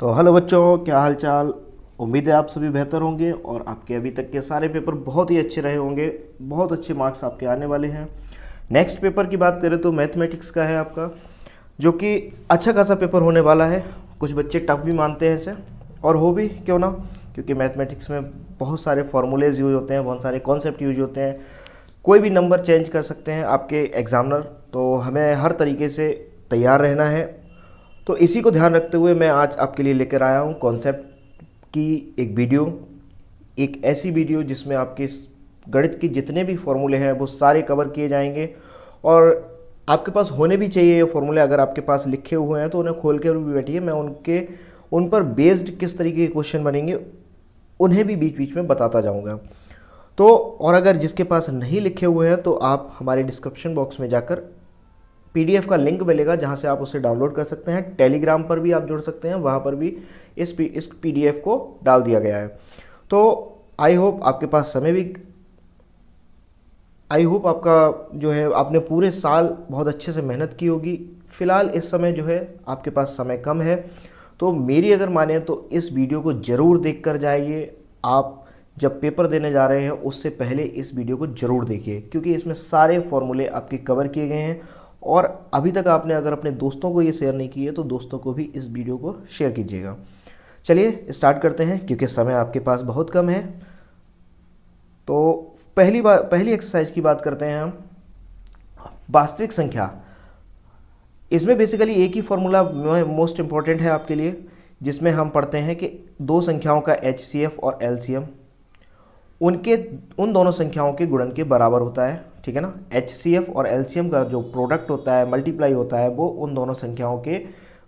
तो हेलो बच्चों, क्या हाल चाल। उम्मीद है आप सभी बेहतर होंगे और आपके अभी तक के सारे पेपर बहुत ही अच्छे रहे होंगे। बहुत अच्छे मार्क्स आपके आने वाले हैं। नेक्स्ट पेपर की बात करें तो मैथमेटिक्स का है आपका, जो कि अच्छा खासा पेपर होने वाला है। कुछ बच्चे टफ भी मानते हैं इसे, और हो भी क्यों ना, क्योंकि मैथमेटिक्स में बहुत सारे फार्मूलेज यूज होते हैं, बहुत सारे कॉन्सेप्ट यूज होते हैं। कोई भी नंबर चेंज कर सकते हैं आपके एग्जामिनर, तो हमें हर तरीके से तैयार रहना है। तो इसी को ध्यान रखते हुए मैं आज आपके लिए लेकर आया हूँ कॉन्सेप्ट की एक वीडियो। एक ऐसी वीडियो जिसमें आपके गणित के जितने भी फॉर्मूले हैं वो सारे कवर किए जाएंगे, और आपके पास होने भी चाहिए ये फॉर्मूले। अगर आपके पास लिखे हुए हैं तो उन्हें खोल कर भी बैठिए, मैं उन पर बेस्ड किस तरीके के क्वेश्चन बनेंगे उन्हें भी बीच बीच में बताता जाऊँगा। तो और अगर जिसके पास नहीं लिखे हुए हैं तो आप हमारे डिस्क्रिप्शन बॉक्स में जाकर पीडीएफ का लिंक मिलेगा, जहां से आप उसे डाउनलोड कर सकते हैं। टेलीग्राम पर भी आप जुड़ सकते हैं, वहां पर भी इस पीडीएफ को डाल दिया गया है। तो आई होप आपके पास समय भी, आई होप आपका जो है आपने पूरे साल बहुत अच्छे से मेहनत की होगी। फ़िलहाल इस समय जो है आपके पास समय कम है, तो मेरी अगर माने तो इस वीडियो को ज़रूर देख कर जाइए। आप जब पेपर देने जा रहे हैं उससे पहले इस वीडियो को ज़रूर देखिए, क्योंकि इसमें सारे फॉर्मूले आपके कवर किए गए हैं। और अभी तक आपने अगर अपने दोस्तों को ये शेयर नहीं किए तो दोस्तों को भी इस वीडियो को शेयर कीजिएगा। चलिए स्टार्ट करते हैं, क्योंकि समय आपके पास बहुत कम है। तो पहली एक्सरसाइज की बात करते हैं हम, वास्तविक संख्या। इसमें बेसिकली एक ही फॉर्मूला मोस्ट इंपॉर्टेंट है आपके लिए, जिसमें हम पढ़ते हैं कि दो संख्याओं का एचसीएफ और एलसीएम उन दोनों संख्याओं के गुणन के बराबर होता है। ठीक है ना, एचसीएफ और एलसीएम का जो प्रोडक्ट होता है, मल्टीप्लाई होता है, वो उन दोनों संख्याओं के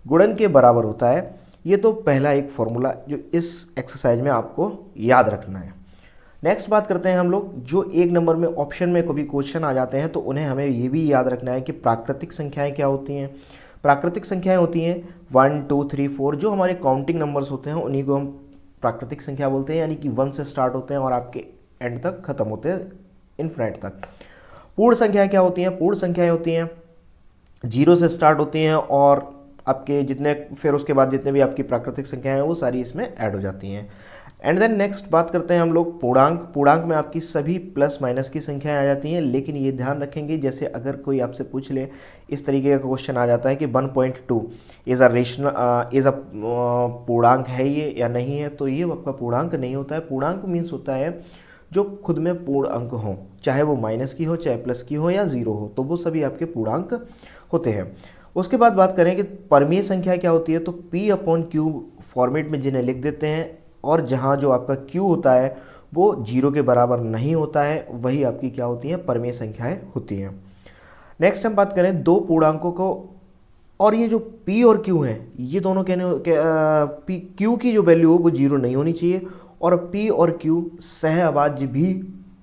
गुणन के बराबर होता है। ये तो पहला एक फॉर्मूला जो इस एक्सरसाइज में आपको याद रखना है। नेक्स्ट बात करते हैं हम लोग, जो एक नंबर में ऑप्शन में कभी क्वेश्चन आ जाते हैं तो उन्हें हमें ये भी याद रखना है कि प्राकृतिक संख्याएं क्या होती हैं। प्राकृतिक संख्याएं होती हैं 1 2 3 4, जो हमारे काउंटिंग नंबर्स होते हैं उन्हीं को हम प्राकृतिक संख्या बोलते हैं, यानी कि 1 से स्टार्ट होते हैं और आपके एंड तक खत्म होते हैं, इनफिनिट तक। पूर्ण संख्याएं क्या होती हैं? पूर्ण संख्याएं होती हैं 0 से स्टार्ट होती हैं और आपके जितने फिर उसके बाद जितने भी आपकी प्राकृतिक संख्याएं हैं वो सारी इसमें ऐड हो जाती हैं। एंड देन नेक्स्ट बात करते हैं हम लोग पूर्णांक। पूर्णांक में आपकी सभी प्लस माइनस की संख्याएं आ जाती हैं, लेकिन ये ध्यान रखेंगे, जैसे अगर कोई आपसे पूछ ले, इस तरीके का क्वेश्चन आ जाता है कि 1.2 इज़ अ पूर्णांक है ये या नहीं है, तो ये आपका पूर्णांक नहीं होता है। पूर्णांक मीन्स होता है जो खुद में पूर्ण अंक हों, चाहे वो माइनस की हो, चाहे प्लस की हो या ज़ीरो हो, तो वो सभी आपके पूर्णांक होते हैं। उसके बाद बात करें कि परमीय संख्या क्या होती है, तो P/Q फॉर्मेट में जिन्हें लिख देते हैं, और जहाँ जो आपका Q होता है वो 0 के बराबर नहीं होता है, वही आपकी क्या होती हैं? परमीय संख्याएं होती हैं। नेक्स्ट हम बात करें दो पूर्णांकों को, और ये जो P और Q हैं, ये दोनों Q की जो वैल्यू हो वो 0 नहीं होनी चाहिए, और P और Q सहअभाज्य भी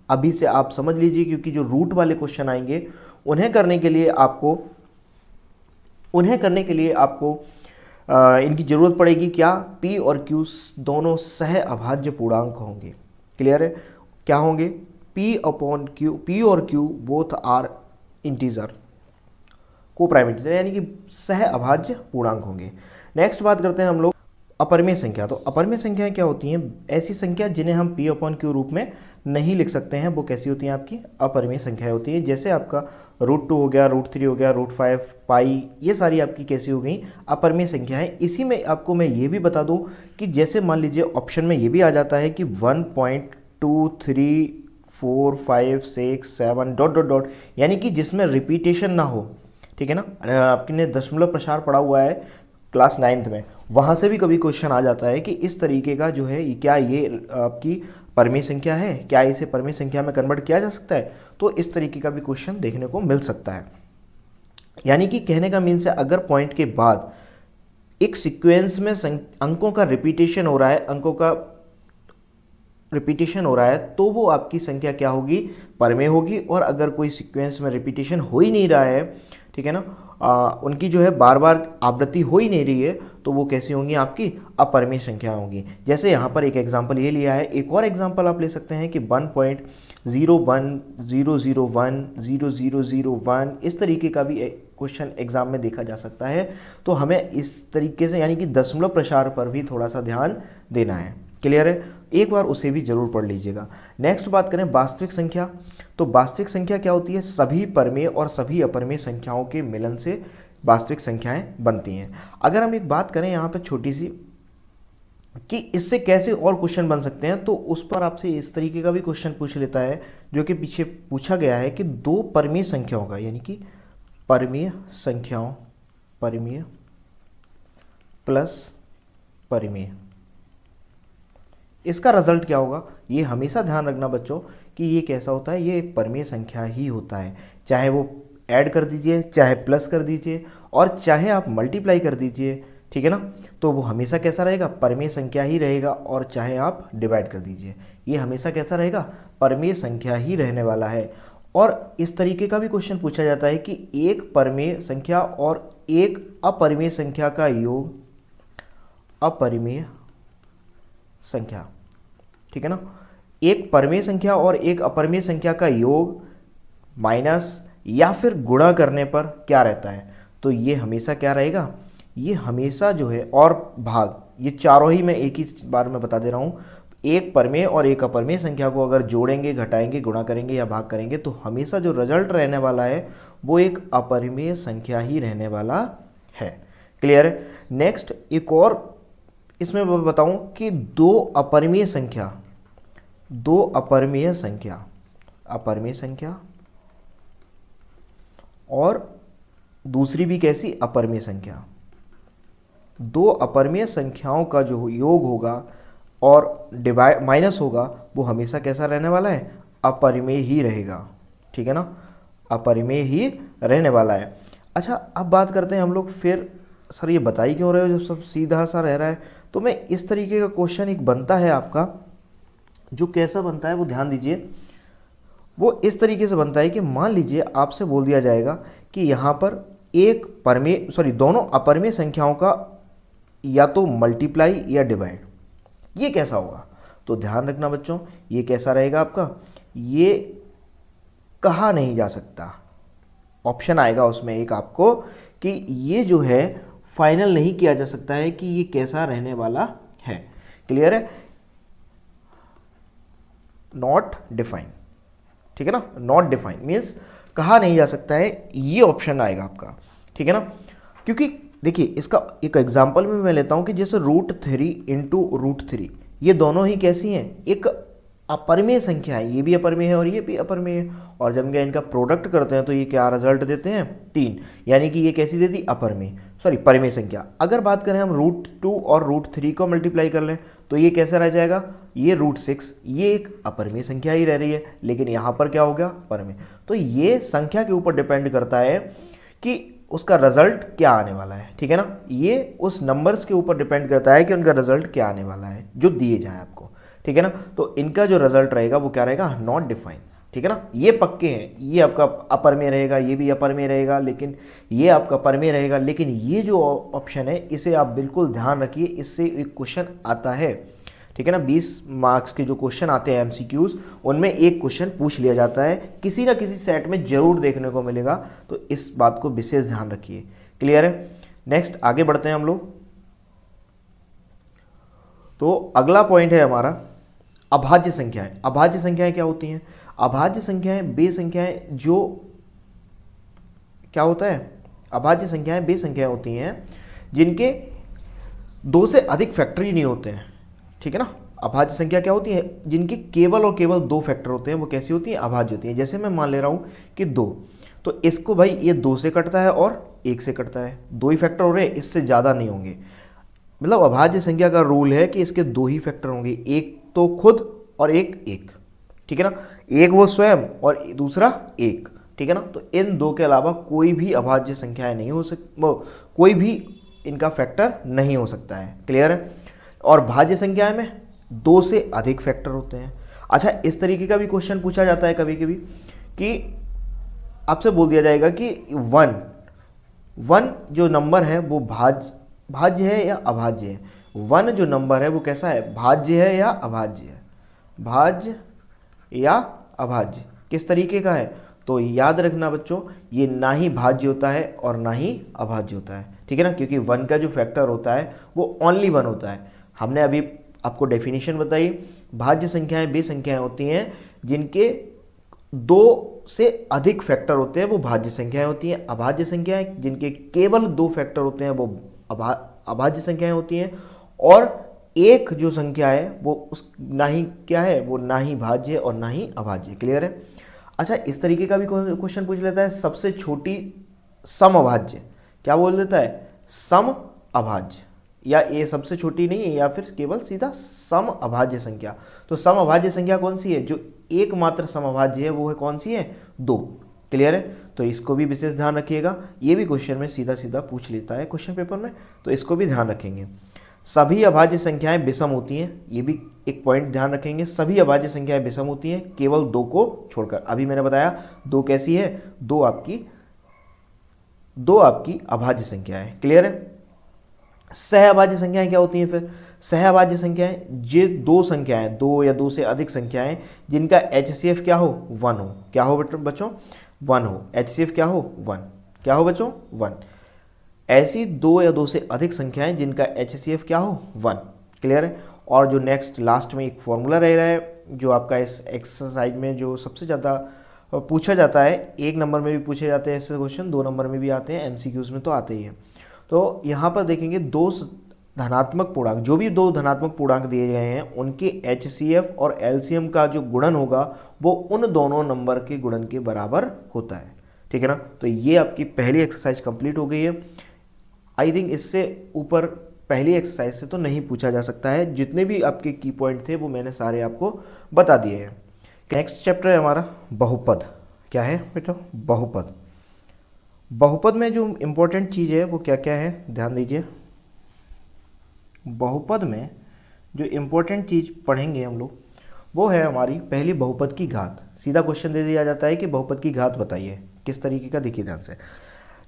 अभी से आप समझ लीजिए, क्योंकि जो रूट वाले क्वेश्चन आएंगे उन्हें करने के लिए आपको इनकी ज़रूरत पड़ेगी। क्या? P और Q दोनों सहअभाज्य पूर्णांक होंगे। क्लियर है? क्या होंगे? P और Q both are integer, coprime integer, यानी कि सहअभाज्य पूर्णांक होंगे। नेक्स्ट बात करते हैं हम लोग अपरिमेय संख्या। तो अपरिमेय संख्याएं क्या होती हैं? ऐसी संख्या जिन्हें हम P/Q रूप में नहीं लिख सकते हैं, वो कैसी होती हैं? आपकी अपरिमेय संख्याएं होती हैं। जैसे आपका √2 हो गया, √3 हो गया, √5, पाई, ये सारी आपकी कैसी हो गई? अपरिमेय संख्याएं। इसी में आपको मैं ये भी बता दूं कि जैसे मान लीजिए ऑप्शन में ये भी आ जाता है कि 1.2 3 4 5 6 7 ... यानी कि जिसमें रिपीटेशन ना हो। ठीक है ना, आपने दशमलव प्रसार पढ़ा हुआ है क्लास 9th में, वहाँ से भी कभी क्वेश्चन आ जाता है कि इस तरीके का जो है क्या ये आपकी परमीय संख्या है, क्या इसे परमीय संख्या में कन्वर्ट किया जा सकता है? तो इस तरीके का भी क्वेश्चन देखने को मिल सकता है। यानी कि कहने का मीन्स है, अगर पॉइंट के बाद एक सीक्वेंस में अंकों का रिपीटेशन हो रहा है, तो वो आपकी संख्या क्या होगी? परमेय होगी। और अगर कोई सीक्वेंस में रिपीटेशन हो ही नहीं रहा है, ठीक है ना, उनकी जो है बार बार आवृत्ति हो ही नहीं रही है, तो वो कैसी होंगी? आपकी अपरिमेय संख्या होंगी। जैसे यहाँ पर एक एग्जांपल ये लिया है, एक और एग्जांपल आप ले सकते हैं कि 1.01 001 0001, इस तरीके का भी क्वेश्चन एग्जाम में देखा जा सकता है। तो हमें इस तरीके से यानी कि दशमलव प्रसार पर भी थोड़ा सा ध्यान देना है। क्लियर है? एक बार उसे भी जरूर पढ़ लीजिएगा। नेक्स्ट बात करें वास्तविक संख्या। तो वास्तविक संख्या क्या होती है? सभी परमेय और सभी अपरमेय संख्याओं के मिलन से वास्तविक संख्याएं बनती हैं। अगर हम एक बात करें यहाँ पे छोटी सी कि इससे कैसे और क्वेश्चन बन सकते हैं, तो उस पर आपसे इस तरीके का भी क्वेश्चन पूछ लेता है जो कि पीछे पूछा गया है कि दो परमेय संख्याओं का, यानी कि परमेय संख्याओं, परमेय प्लस परमेय, इसका रिजल्ट क्या होगा? ये हमेशा ध्यान रखना बच्चों कि ये कैसा होता है, ये एक परमेय संख्या ही होता है। चाहे वो ऐड कर दीजिए, चाहे प्लस कर दीजिए, और चाहे आप मल्टीप्लाई कर दीजिए, ठीक है ना, तो वो हमेशा कैसा रहेगा? परमेय संख्या ही रहेगा। और चाहे आप डिवाइड कर दीजिए, ये हमेशा कैसा रहेगा? परमेय संख्या ही रहने वाला है। और इस तरीके का भी क्वेश्चन पूछा जाता है कि एक परमेय संख्या और एक अपरिमेय संख्या का योग, अपरिमेय संख्या, ठीक है ना, एक परमेय संख्या और एक अपरिमेय संख्या का योग माइनस या फिर गुणा करने पर क्या रहता है? तो ये हमेशा क्या रहेगा? ये हमेशा जो है, और भाग, ये चारों ही मैं एक ही बार में बता दे रहा हूँ। एक परमेय और एक अपरमेय संख्या को अगर जोड़ेंगे, घटाएंगे, गुणा करेंगे या भाग करेंगे तो हमेशा जो रिजल्ट रहने वाला है वो एक अपरिमेय संख्या ही रहने वाला है। क्लियर है? नेक्स्ट एक और इसमें मैं बताऊं कि दो अपरिमेय संख्या, दो अपरिमेय संख्या, अपरिमेय संख्या और दूसरी भी कैसी? अपरिमेय संख्या। दो अपरिमेय संख्याओं का जो योग होगा और डिवाइड माइनस होगा वो हमेशा कैसा रहने वाला है? अपरिमेय ही रहेगा। ठीक है ना, अपरिमेय ही रहने वाला है। अच्छा, अब बात करते हैं हम लोग, फिर सर ये बता ही क्यों रहे हो जब सब सीधा सा रह रहा है? तो मैं इस तरीके का क्वेश्चन एक बनता है आपका, जो कैसा बनता है वो ध्यान दीजिए। वो इस तरीके से बनता है कि मान लीजिए आपसे बोल दिया जाएगा कि यहाँ पर एक दोनों अपरिमेय संख्याओं का या तो मल्टीप्लाई या डिवाइड, ये कैसा होगा? तो ध्यान रखना बच्चों, ये कैसा रहेगा आपका? ये कहा नहीं जा सकता। ऑप्शन आएगा उसमें एक आपको कि ये जो है फाइनल नहीं किया जा सकता है कि ये कैसा रहने वाला है। क्लियर है? नॉट डिफाइन, ठीक है ना, नॉट डिफाइन मीन्स कहा नहीं जा सकता है, ये ऑप्शन आएगा आपका। ठीक है ना, क्योंकि देखिए इसका एक एग्जांपल में मैं लेता हूं कि जैसे √3 इंटू √3, ये दोनों ही कैसी हैं? एक अपरिमेय संख्या है, ये भी अपरिमेय है और ये भी अपरिमेय है, और जब हम इनका प्रोडक्ट करते हैं तो ये क्या रिजल्ट देते हैं? 3, यानी कि ये कैसी देती? परिमेय संख्या। अगर बात करें हम √2 और √3 को मल्टीप्लाई कर लें तो ये कैसे रह जाएगा? ये √6, ये एक अपरिमेय संख्या ही रह रही है, लेकिन यहाँ पर क्या हो गया? परमेय। तो ये संख्या के ऊपर डिपेंड करता है कि उसका रिजल्ट क्या आने वाला है। ठीक है ना, ये उस नंबर्स के ऊपर डिपेंड करता है कि उनका रिजल्ट क्या आने वाला है जो दिए जाए आपको। ठीक है ना, तो इनका जो रिजल्ट रहेगा वो क्या रहेगा? Not defined. ठीक है ना, ये पक्के हैं, ये आपका अपरिमेय रहेगा, ये भी अपरिमेय रहेगा, लेकिन ये आपका परमेय रहेगा। लेकिन ये जो ऑप्शन है इसे आप बिल्कुल ध्यान रखिए, इससे एक क्वेश्चन आता है। ठीक है ना, 20 मार्क्स के जो क्वेश्चन आते हैं MCQs, उनमें एक क्वेश्चन पूछ लिया जाता है, किसी ना किसी सेट में जरूर देखने को मिलेगा, तो इस बात को विशेष ध्यान रखिए। क्लियर है? नेक्स्ट आगे बढ़ते हैं हम लोग। तो अगला पॉइंट है हमारा अभाज्य संख्याएं। अभाज्य संख्याएं क्या होती हैं? अभाज्य संख्याएं वे संख्याएं जो क्या होता है? अभाज्य संख्याएं वे संख्याएं होती हैं जिनके 2 से अधिक फैक्टर ही नहीं होते हैं। ठीक है ना, अभाज्य संख्या क्या होती है? जिनके केवल और केवल 2 फैक्टर होते हैं, वो कैसी होती हैं? अभाज्य होती हैं। जैसे मैं मान ले रहा हूं कि 2, तो इसको भाई ये 2 से कटता है और 1 से कटता है, 2 ही फैक्टर हो रहे हैं, इससे ज़्यादा नहीं होंगे। मतलब अभाज्य संख्या का रूल है कि इसके 2 ही फैक्टर होंगे, एक तो खुद और एक। ठीक है ना, एक वो स्वयं और दूसरा 1। ठीक है ना, तो इन 2 के अलावा कोई भी अभाज्य संख्याएं नहीं हो कोई भी इनका फैक्टर नहीं हो सकता है। क्लियर है? और भाज्य संख्याएं में 2 से अधिक फैक्टर होते हैं। अच्छा, इस तरीके का भी क्वेश्चन पूछा जाता है कभी कभी कि आपसे बोल दिया जाएगा कि 1 जो नंबर है वो भाज्य है या अभाज्य है? 1 जो नंबर है वो कैसा है? भाज्य है या अभाज्य है? भाज्य या अभाज्य, किस तरीके का है? तो याद रखना बच्चों, ये ना ही भाज्य होता है और ना ही अभाज्य होता है, ठीक है ना, क्योंकि 1 का जो फैक्टर होता है वो ओनली 1 होता है। हमने अभी आपको डेफिनेशन बताई, भाज्य संख्याएं वे संख्याएं होती हैं जिनके 2 से अधिक फैक्टर होते हैं, वो भाज्य संख्याएं होती हैं। अभाज्य संख्याएं जिनके केवल 2 फैक्टर होते हैं वो अभाज्य संख्याएं होती हैं। और एक जो संख्या है वो उस ना ही क्या है, वो ना ही भाज्य और ना ही अभाज्य। क्लियर है? अच्छा, इस तरीके का भी क्वेश्चन पूछ लेता है, सबसे छोटी सम अभाज्य, क्या बोल देता है, सम अभाज्य, या ये सबसे छोटी नहीं है या फिर केवल सीधा सम अभाज्य संख्या। तो सम अभाज्य संख्या कौन सी है, जो एकमात्र सम अभाज्य है वो है कौन सी है, 2। क्लियर है? तो इसको भी विशेष ध्यान रखिएगा, ये भी क्वेश्चन में सीधा सीधा पूछ लेता है क्वेश्चन पेपर में, तो इसको भी ध्यान रखेंगे। सभी अभाज्य संख्याएं विषम होती हैं, ये भी एक पॉइंट ध्यान रखेंगे, सभी अभाज्य संख्याएं विषम होती हैं केवल 2 को छोड़कर। अभी मैंने बताया 2 कैसी है, 2 आपकी अभाज्य संख्या है। क्लियर है? सह अभाज्य संख्याएं क्या होती हैं फिर? सह अभाज्य संख्याएं ये 2 संख्याएं, 2 या 2 से अधिक संख्याएं जिनका HCF क्या हो, 1 हो। क्या हो बच्चों, 1 हो। HCF क्या हो, 1। क्या हो बच्चों, 1। ऐसी 2 या 2 से अधिक संख्याएं जिनका HCF क्या हो, 1। क्लियर है? और जो नेक्स्ट लास्ट में एक फॉर्मूला रह रहा है, जो आपका इस एक्सरसाइज में जो सबसे ज़्यादा पूछा जाता है, 1 नंबर में भी पूछे जाते हैं ऐसे क्वेश्चन, 2 नंबर में भी आते हैं, MCQs में तो आते ही हैं। तो यहाँ पर देखेंगे 2 धनात्मक पूर्णांक, जो भी 2 धनात्मक पूर्णांक दिए गए हैं उनके HCF और LCM का जो गुणन होगा वो उन दोनों नंबर के गुणन के बराबर होता है। ठीक है ना? तो ये आपकी पहली एक्सरसाइज कंप्लीट हो गई है। आई थिंक इससे ऊपर पहली एक्सरसाइज से तो नहीं पूछा जा सकता है। जितने भी आपके की पॉइंट थे वो मैंने सारे आपको बता दिए हैं। नेक्स्ट चैप्टर है हमारा बहुपद। क्या है बेटा? बहुपद। बहुपद में जो इम्पोर्टेंट चीज़ है वो क्या क्या है, ध्यान दीजिए। बहुपद में जो इम्पोर्टेंट चीज़ पढ़ेंगे हम लोग वो है हमारी पहली बहुपद की घात। सीधा क्वेश्चन दे दिया जाता है कि बहुपद की घात बताइए, किस तरीके का, देखिए ध्यान से।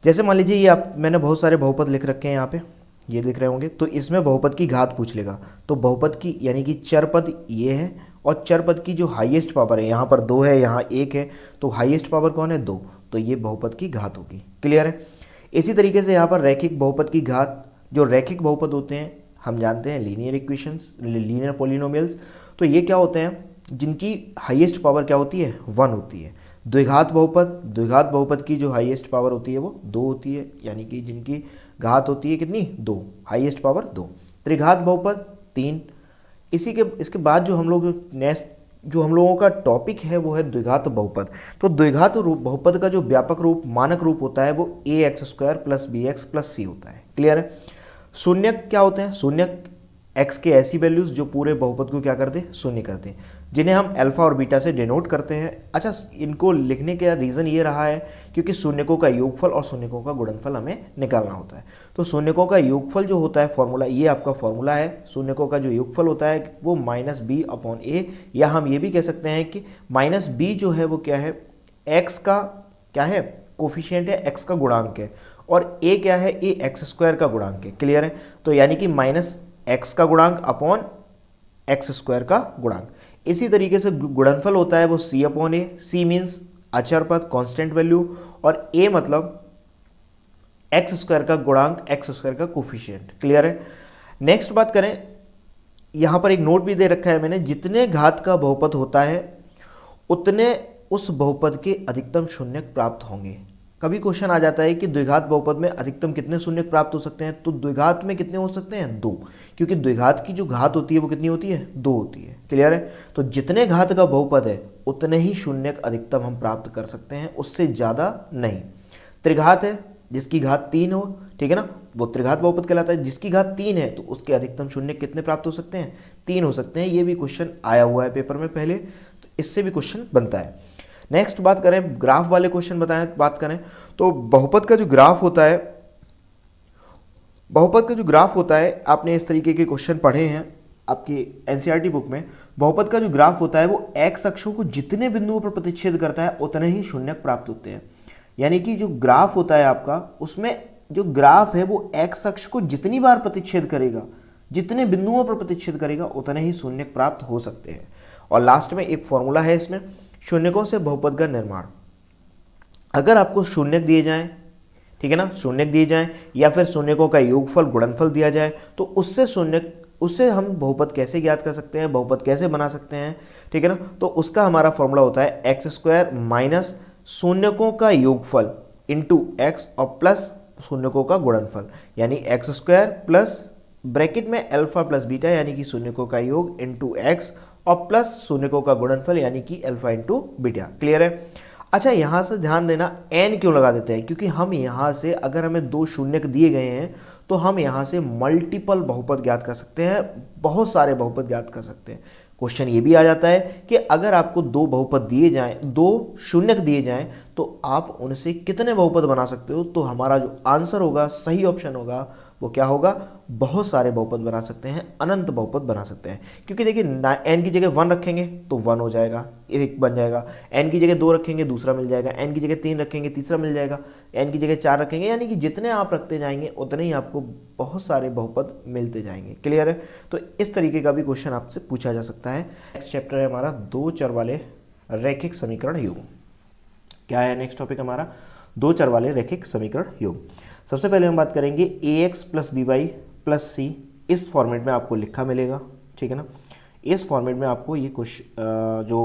जैसे मान लीजिए ये मैंने बहुत सारे बहुपद लिख रखे हैं यहाँ पे, ये लिख रहे होंगे, तो इसमें बहुपद की घात पूछ लेगा। तो बहुपद की यानी कि चरपद ये है, और चरपद की जो हाईएस्ट पावर है, यहाँ पर 2 है, यहाँ 1 है, तो हाईएस्ट पावर कौन है, 2, तो ये बहुपद की घात होगी। क्लियर है? इसी तरीके से यहाँ पर रैखिक बहुपद की घात, जो रैखिक बहुपद होते हैं हम जानते हैं लीनियर इक्वेशंस, लीनियर पॉलिनोमियल्स, तो ये क्या होते हैं, जिनकी हाईएस्ट पावर क्या होती है, 1 होती है। द्विघात बहुपद, द्विघात बहुपद की जो हाईएस्ट पावर होती है वो 2 होती है, यानी कि जिनकी घात होती है कितनी, 2, हाईएस्ट पावर 2। त्रिघात बहुपद 3। इसके बाद जो हम लोग नेक्स्ट जो हम लोगों का टॉपिक है वो है द्विघात बहुपद। तो द्विघात रूप बहुपद का जो व्यापक रूप, मानक रूप होता है वो ax² + bx + c होता है। क्लियर है? शून्यक क्या होते हैं? शून्यक x के ऐसी वैल्यूज जो पूरे बहुपद को क्या कर दे, शून्य कर दे, जिन्हें हम अल्फा और बीटा से डिनोट करते हैं। अच्छा, इनको लिखने का रीज़न ये रहा है क्योंकि शून्यकों का योगफल और शून्यकों का गुणनफल हमें निकालना होता है। तो शून्यकों का योगफल जो होता है फॉर्मूला, ये आपका फॉर्मूला है। शून्यकों का जो योगफल होता है वो -b/a, या हम ये भी कह सकते हैं कि -b जो है वो क्या है, x का क्या है, कोफिशिएंट है, x का गुणांक है, और a क्या है, a x² का गुणांक है। क्लियर है? तो यानी कि -x का गुणांक अपॉन x² का गुणांक। इसी तरीके से गुणनफल होता है वो c/a। c मीन्स अचर पद, कांस्टेंट वैल्यू, और a मतलब x² का गुणांक, x² का कोफिशिएंट। क्लियर है? नेक्स्ट बात करें, यहां पर एक नोट भी दे रखा है मैंने, जितने घात का बहुपद होता है उतने उस बहुपद के अधिकतम शून्यक प्राप्त होंगे। कभी क्वेश्चन आ जाता है कि द्विघात बहुपद में अधिकतम कितने शून्यक प्राप्त हो सकते हैं, तो द्विघात में कितने हो सकते हैं, 2, क्योंकि द्विघात की जो घात होती है वो कितनी होती है, 2 होती है। क्लियर है? तो जितने घात का बहुपद है उतने ही शून्यक अधिकतम हम प्राप्त कर सकते हैं, उससे ज़्यादा नहीं। त्रिघात है जिसकी घात 3 हो, ठीक है ना, वो त्रिघात बहुपद कहलाता है। जिसकी घात 3 है तो उसके अधिकतम शून्यक कितने प्राप्त हो सकते हैं, 3 हो सकते हैं। ये भी क्वेश्चन आया हुआ है पेपर में पहले, तो इससे भी क्वेश्चन बनता है। नेक्स्ट बात करें, ग्राफ वाले क्वेश्चन बात करें तो बहुपद का जो ग्राफ होता है, बहुपद का जो ग्राफ होता है, आपने इस तरीके के क्वेश्चन पढ़े हैं आपकी एनसीईआरटी बुक में। बहुपद का जो ग्राफ होता है वो एक्स अक्षों को जितने बिंदुओं पर प्रतिच्छेद करता है उतने ही शून्यक प्राप्त होते हैं। यानी कि जो ग्राफ होता है आपका, उसमें जो ग्राफ है वो एक्स अक्ष को जितनी बार प्रतिच्छेद करेगा, जितने बिंदुओं पर प्रतिच्छेद करेगा, उतने ही शून्यक प्राप्त हो सकते हैं। और लास्ट में एक फॉर्मूला है इसमें, शून्यकों से बहुपद का निर्माण। अगर आपको शून्यक दिए जाएं, ठीक है ना, शून्यक दिए जाएं या फिर शून्यकों का योगफल गुणनफल दिया जाए तो उससे हम बहुपद कैसे ज्ञात कर सकते हैं, बहुपद कैसे बना सकते हैं, ठीक है ना। तो उसका हमारा फॉर्मूला होता है एक्स स्क्वायर माइनस शून्यकों का योगफल इंटू एक्स और प्लस शून्यकों का गुणनफल, यानी एक्स स्क्वायर प्लस ब्रैकेट में अल्फा प्लस बीटा यानी कि शून्यकों का योग इंटू एक्स और प्लस शून्यकों का गुणनफल यानी कि अल्फा इंटू बीटा। क्लियर है। अच्छा, यहाँ से ध्यान देना एन क्यों लगा देते हैं, क्योंकि हम यहाँ से अगर हमें दो शून्यक दिए गए हैं तो हम यहाँ से मल्टीपल बहुपद ज्ञात कर सकते हैं, बहुत सारे बहुपद ज्ञात कर सकते हैं। क्वेश्चन ये भी आ जाता है कि अगर आपको दो बहुपद दिए जाएं, दो शून्यक दिए जाएं तो आप उनसे कितने बहुपद बना सकते हो। तो हमारा जो आंसर होगा, सही ऑप्शन होगा, वो क्या होगा, बहुत सारे बहुपद बना सकते हैं, अनंत बहुपद बना सकते हैं। क्योंकि देखिए n की जगह 1 रखेंगे तो 1 हो जाएगा, एक बन जाएगा, n की जगह 2 रखेंगे दूसरा मिल जाएगा, n की जगह 3 रखेंगे तीसरा मिल जाएगा, n की जगह 4 रखेंगे, यानी कि जितने आप रखते जाएंगे उतने ही आपको बहुत सारे बहुपद मिलते जाएंगे। क्लियर है। तो इस तरीके का भी क्वेश्चन आपसे पूछा जा सकता है। नेक्स्ट चैप्टर है हमारा दो चर वाले रैखिक समीकरण योग। क्या है नेक्स्ट टॉपिक हमारा, दो चर वाले रैखिक समीकरण योग। सबसे पहले हम बात करेंगे ax plus B Y plus C, इस फॉर्मेट में आपको लिखा मिलेगा, ठीक है ना। इस फॉर्मेट में आपको ये कुछ जो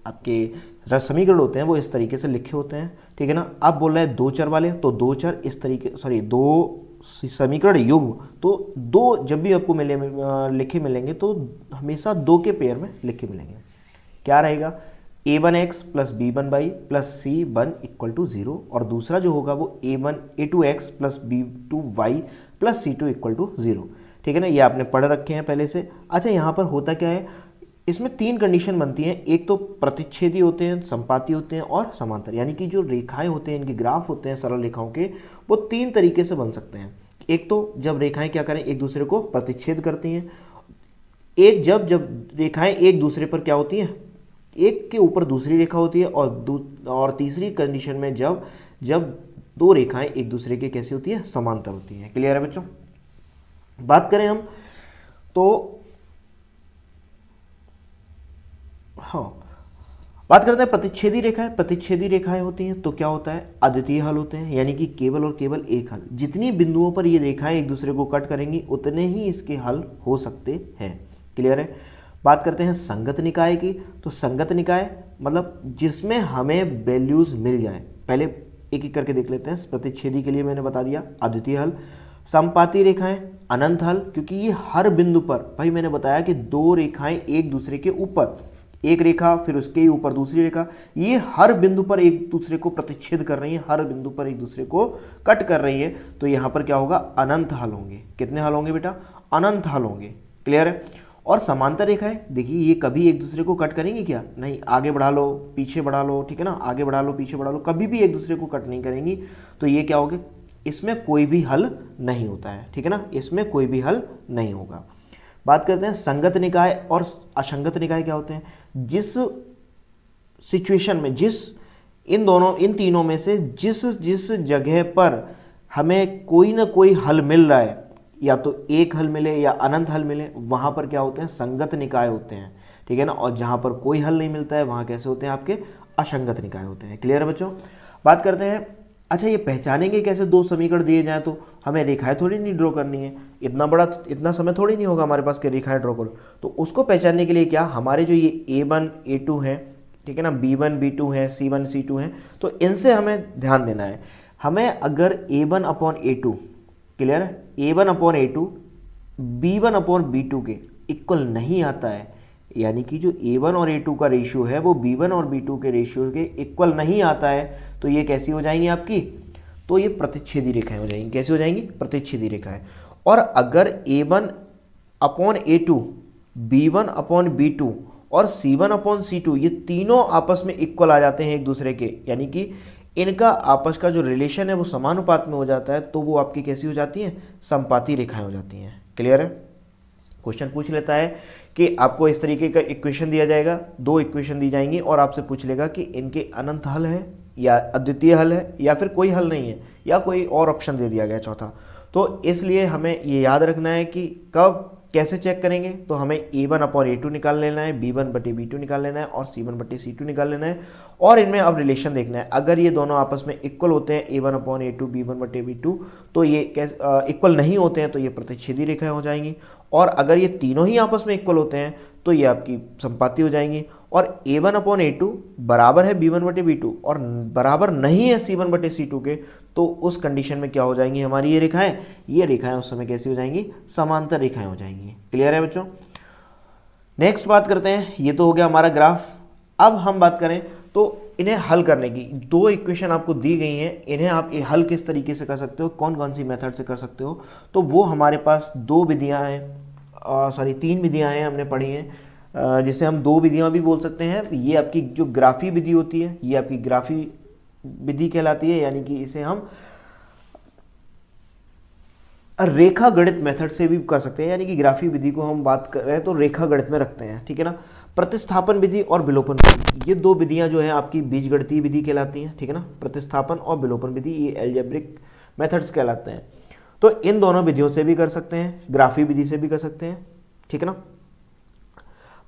आपके समीकरण होते हैं वो इस तरीके से लिखे होते हैं, ठीक है ना। आप बोल रहे हैं दो चर वाले, तो दो चर इस तरीके, सॉरी दो समीकरण युग्म, तो दो जब भी आपको लिखे मिलेंगे तो हमेशा दो के पेयर में लिखे मिलेंगे। क्या रहेगा, a1x plus b1y plus c1 equal to 0, और दूसरा जो होगा वो a2x plus b2y plus c2 equal to 0, ठीक है ना। ये आपने पढ़ रखे हैं पहले से। अच्छा, यहाँ पर होता क्या है, इसमें तीन कंडीशन बनती हैं, एक तो प्रतिच्छेदी होते हैं, संपाती होते हैं और समांतर, यानी कि जो रेखाएं होते हैं, इनके ग्राफ होते हैं सरल रेखाओं के, वो तीन तरीके से बन सकते हैं। एक तो जब रेखाएं क्या करें, एक दूसरे को प्रतिच्छेद करती हैं, एक जब रेखाएं एक दूसरे पर क्या होती हैं, एक के ऊपर दूसरी रेखा होती है, और तीसरी कंडीशन में जब दो रेखाएं एक दूसरे के कैसी होती है, समांतर होती हैं। क्लियर है बच्चों। बात करें हम तो हाँ, बात करते हैं प्रतिच्छेदी रेखाएं। प्रतिच्छेदी रेखाएं होती हैं तो क्या होता है, अद्वितीय हल होते हैं, यानी कि केवल और केवल एक हल। जितनी बिंदुओं पर ये रेखाएं एक दूसरे को कट करेंगी उतने ही इसके हल हो सकते हैं। क्लियर है। बात करते हैं संगत निकाय की, तो संगत निकाय मतलब जिसमें हमें वैल्यूज मिल जाए। पहले एक एक करके देख लेते हैं। प्रतिच्छेदी के लिए मैंने बता दिया अद्वितीय हल, समपाती रेखाएं अनंत हल, क्योंकि ये हर बिंदु पर, भाई मैंने बताया कि दो रेखाएं एक दूसरे के ऊपर, एक रेखा फिर उसके ऊपर दूसरी रेखा, ये हर बिंदु पर एक दूसरे को प्रतिच्छेद कर रही है, हर बिंदु पर एक दूसरे को कट कर रही है, तो यहाँ पर क्या होगा, अनंत हल होंगे। कितने हल होंगे बेटा, अनंत हल होंगे। क्लियर है। और समांतर रेखाएं, देखिए ये कभी एक दूसरे को कट करेंगी क्या, नहीं, आगे बढ़ा लो पीछे बढ़ा लो, ठीक है ना, आगे बढ़ा लो पीछे बढ़ा लो, कभी भी एक दूसरे को कट नहीं करेंगी। तो ये क्या होगा, इसमें कोई भी हल नहीं होता है, ठीक है ना, इसमें कोई भी हल नहीं होगा। बात करते हैं संगत निकाय और असंगत निकाय क्या होते हैं। जिस सिचुएशन में, इन तीनों में से जिस जगह पर हमें कोई ना कोई हल मिल रहा है, या तो एक हल मिले या अनंत हल मिले, वहां पर क्या होते हैं, संगत निकाय होते हैं, ठीक है ना। और जहां पर कोई हल नहीं मिलता है वहां कैसे होते हैं, आपके असंगत निकाय होते हैं। क्लियर है बच्चों। बात करते हैं, अच्छा ये पहचानेंगे कैसे, दो समीकरण दिए जाएं तो हमें रेखाएं थोड़ी नहीं ड्रॉ करनी है, इतना समय थोड़ी नहीं होगा हमारे पास कि रेखाएं ड्रॉ करो। तो उसको पहचानने के लिए क्या, हमारे जो ये a1 a2 है, ठीक है ना, b1 b2 है, c1 c2 है, तो इनसे हमें ध्यान देना है। हमें अगर a1 अपॉन a2, क्लियर है, a1 upon a2 b1 upon b2 के इक्वल नहीं आता है, यानी कि जो a1 और a2 का रेशियो है वो b1 और b2 के रेशियो के इक्वल नहीं आता है, तो ये कैसी हो जाएंगी आपकी, तो ये प्रतिच्छेदी रेखाएं हो जाएंगी। कैसी हो जाएंगी, प्रतिच्छेदी रेखाएं। और अगर a1 upon a2, b1 upon b2 और c1 अपॉन c2 ये तीनों आपस में इक्वल आ जाते हैं एक दूसरे के, यानी कि इनका आपस का जो रिलेशन है वो समानुपात में हो जाता है, तो वो आपकी कैसी हो जाती हैं, समपाती रेखाएं हो जाती हैं। क्लियर है। क्वेश्चन पूछ लेता है कि आपको इस तरीके का इक्वेशन दिया जाएगा, दो इक्वेशन दी जाएंगी और आपसे पूछ लेगा कि इनके अनंत हल है या अद्वितीय हल है या फिर कोई हल नहीं है, या कोई और ऑप्शन दे दिया गया चौथा। तो इसलिए हमें ये याद रखना है कि कब कैसे चेक करेंगे, तो हमें A1/A2 निकाल लेना है, B1/B2 निकाल लेना है और C1/C2 निकाल लेना है और इनमें अब रिलेशन देखना है। अगर ये दोनों आपस में इक्वल होते हैं A1/A2 B1/B2 तो ये इक्वल नहीं होते हैं तो ये प्रतिच्छेदी रेखाएं हो जाएंगी, और अगर ये तीनों ही आपस में इक्वल होते हैं तो ये आपकी संपाती हो जाएंगी। और A1/A2 बराबर है B1/B2 और बराबर नहीं है C1/C2 के, तो उस कंडीशन में क्या हो जाएंगी हमारी ये रेखाएं उस समय कैसी हो जाएंगी, समांतर रेखाएं हो जाएंगी। क्लियर है बच्चों। नेक्स्ट बात करते हैं, ये तो हो गया हमारा ग्राफ। अब हम बात करें तो इन्हें हल करने की, दो इक्वेशन आपको दी गई हैं, इन्हें आप ये हल किस तरीके से कर सकते हो, कौन कौन सी मेथड से कर सकते हो, तो वो हमारे पास दो विधियां हैं, सॉरी 3 विधियां हैं हमने पढ़ी हैं, जिसे हम दो विधियां भी बोल सकते हैं। ये आपकी जो ग्राफी विधि होती है ये आपकी ग्राफी विधि कहलाती है, यानी कि इसे हम रेखा गणित मेथड से भी कर सकते हैं, यानी कि ग्राफी विधि को हम बात कर रहे हैं तो रेखा गणित में रखते हैं, ठीक है ना। प्रतिस्थापन विधि और विलोपन विधि, ये दो विधियां जो है आपकी बीजगणितीय विधि कहलाती हैं, ठीक है ना। प्रतिस्थापन और विलोपन विधि ये एल्जेब्रिक मेथड्स कहलाते हैं। तो इन दोनों विधियों से भी कर सकते हैं, ग्राफी विधि से भी कर सकते हैं, ठीक है ना।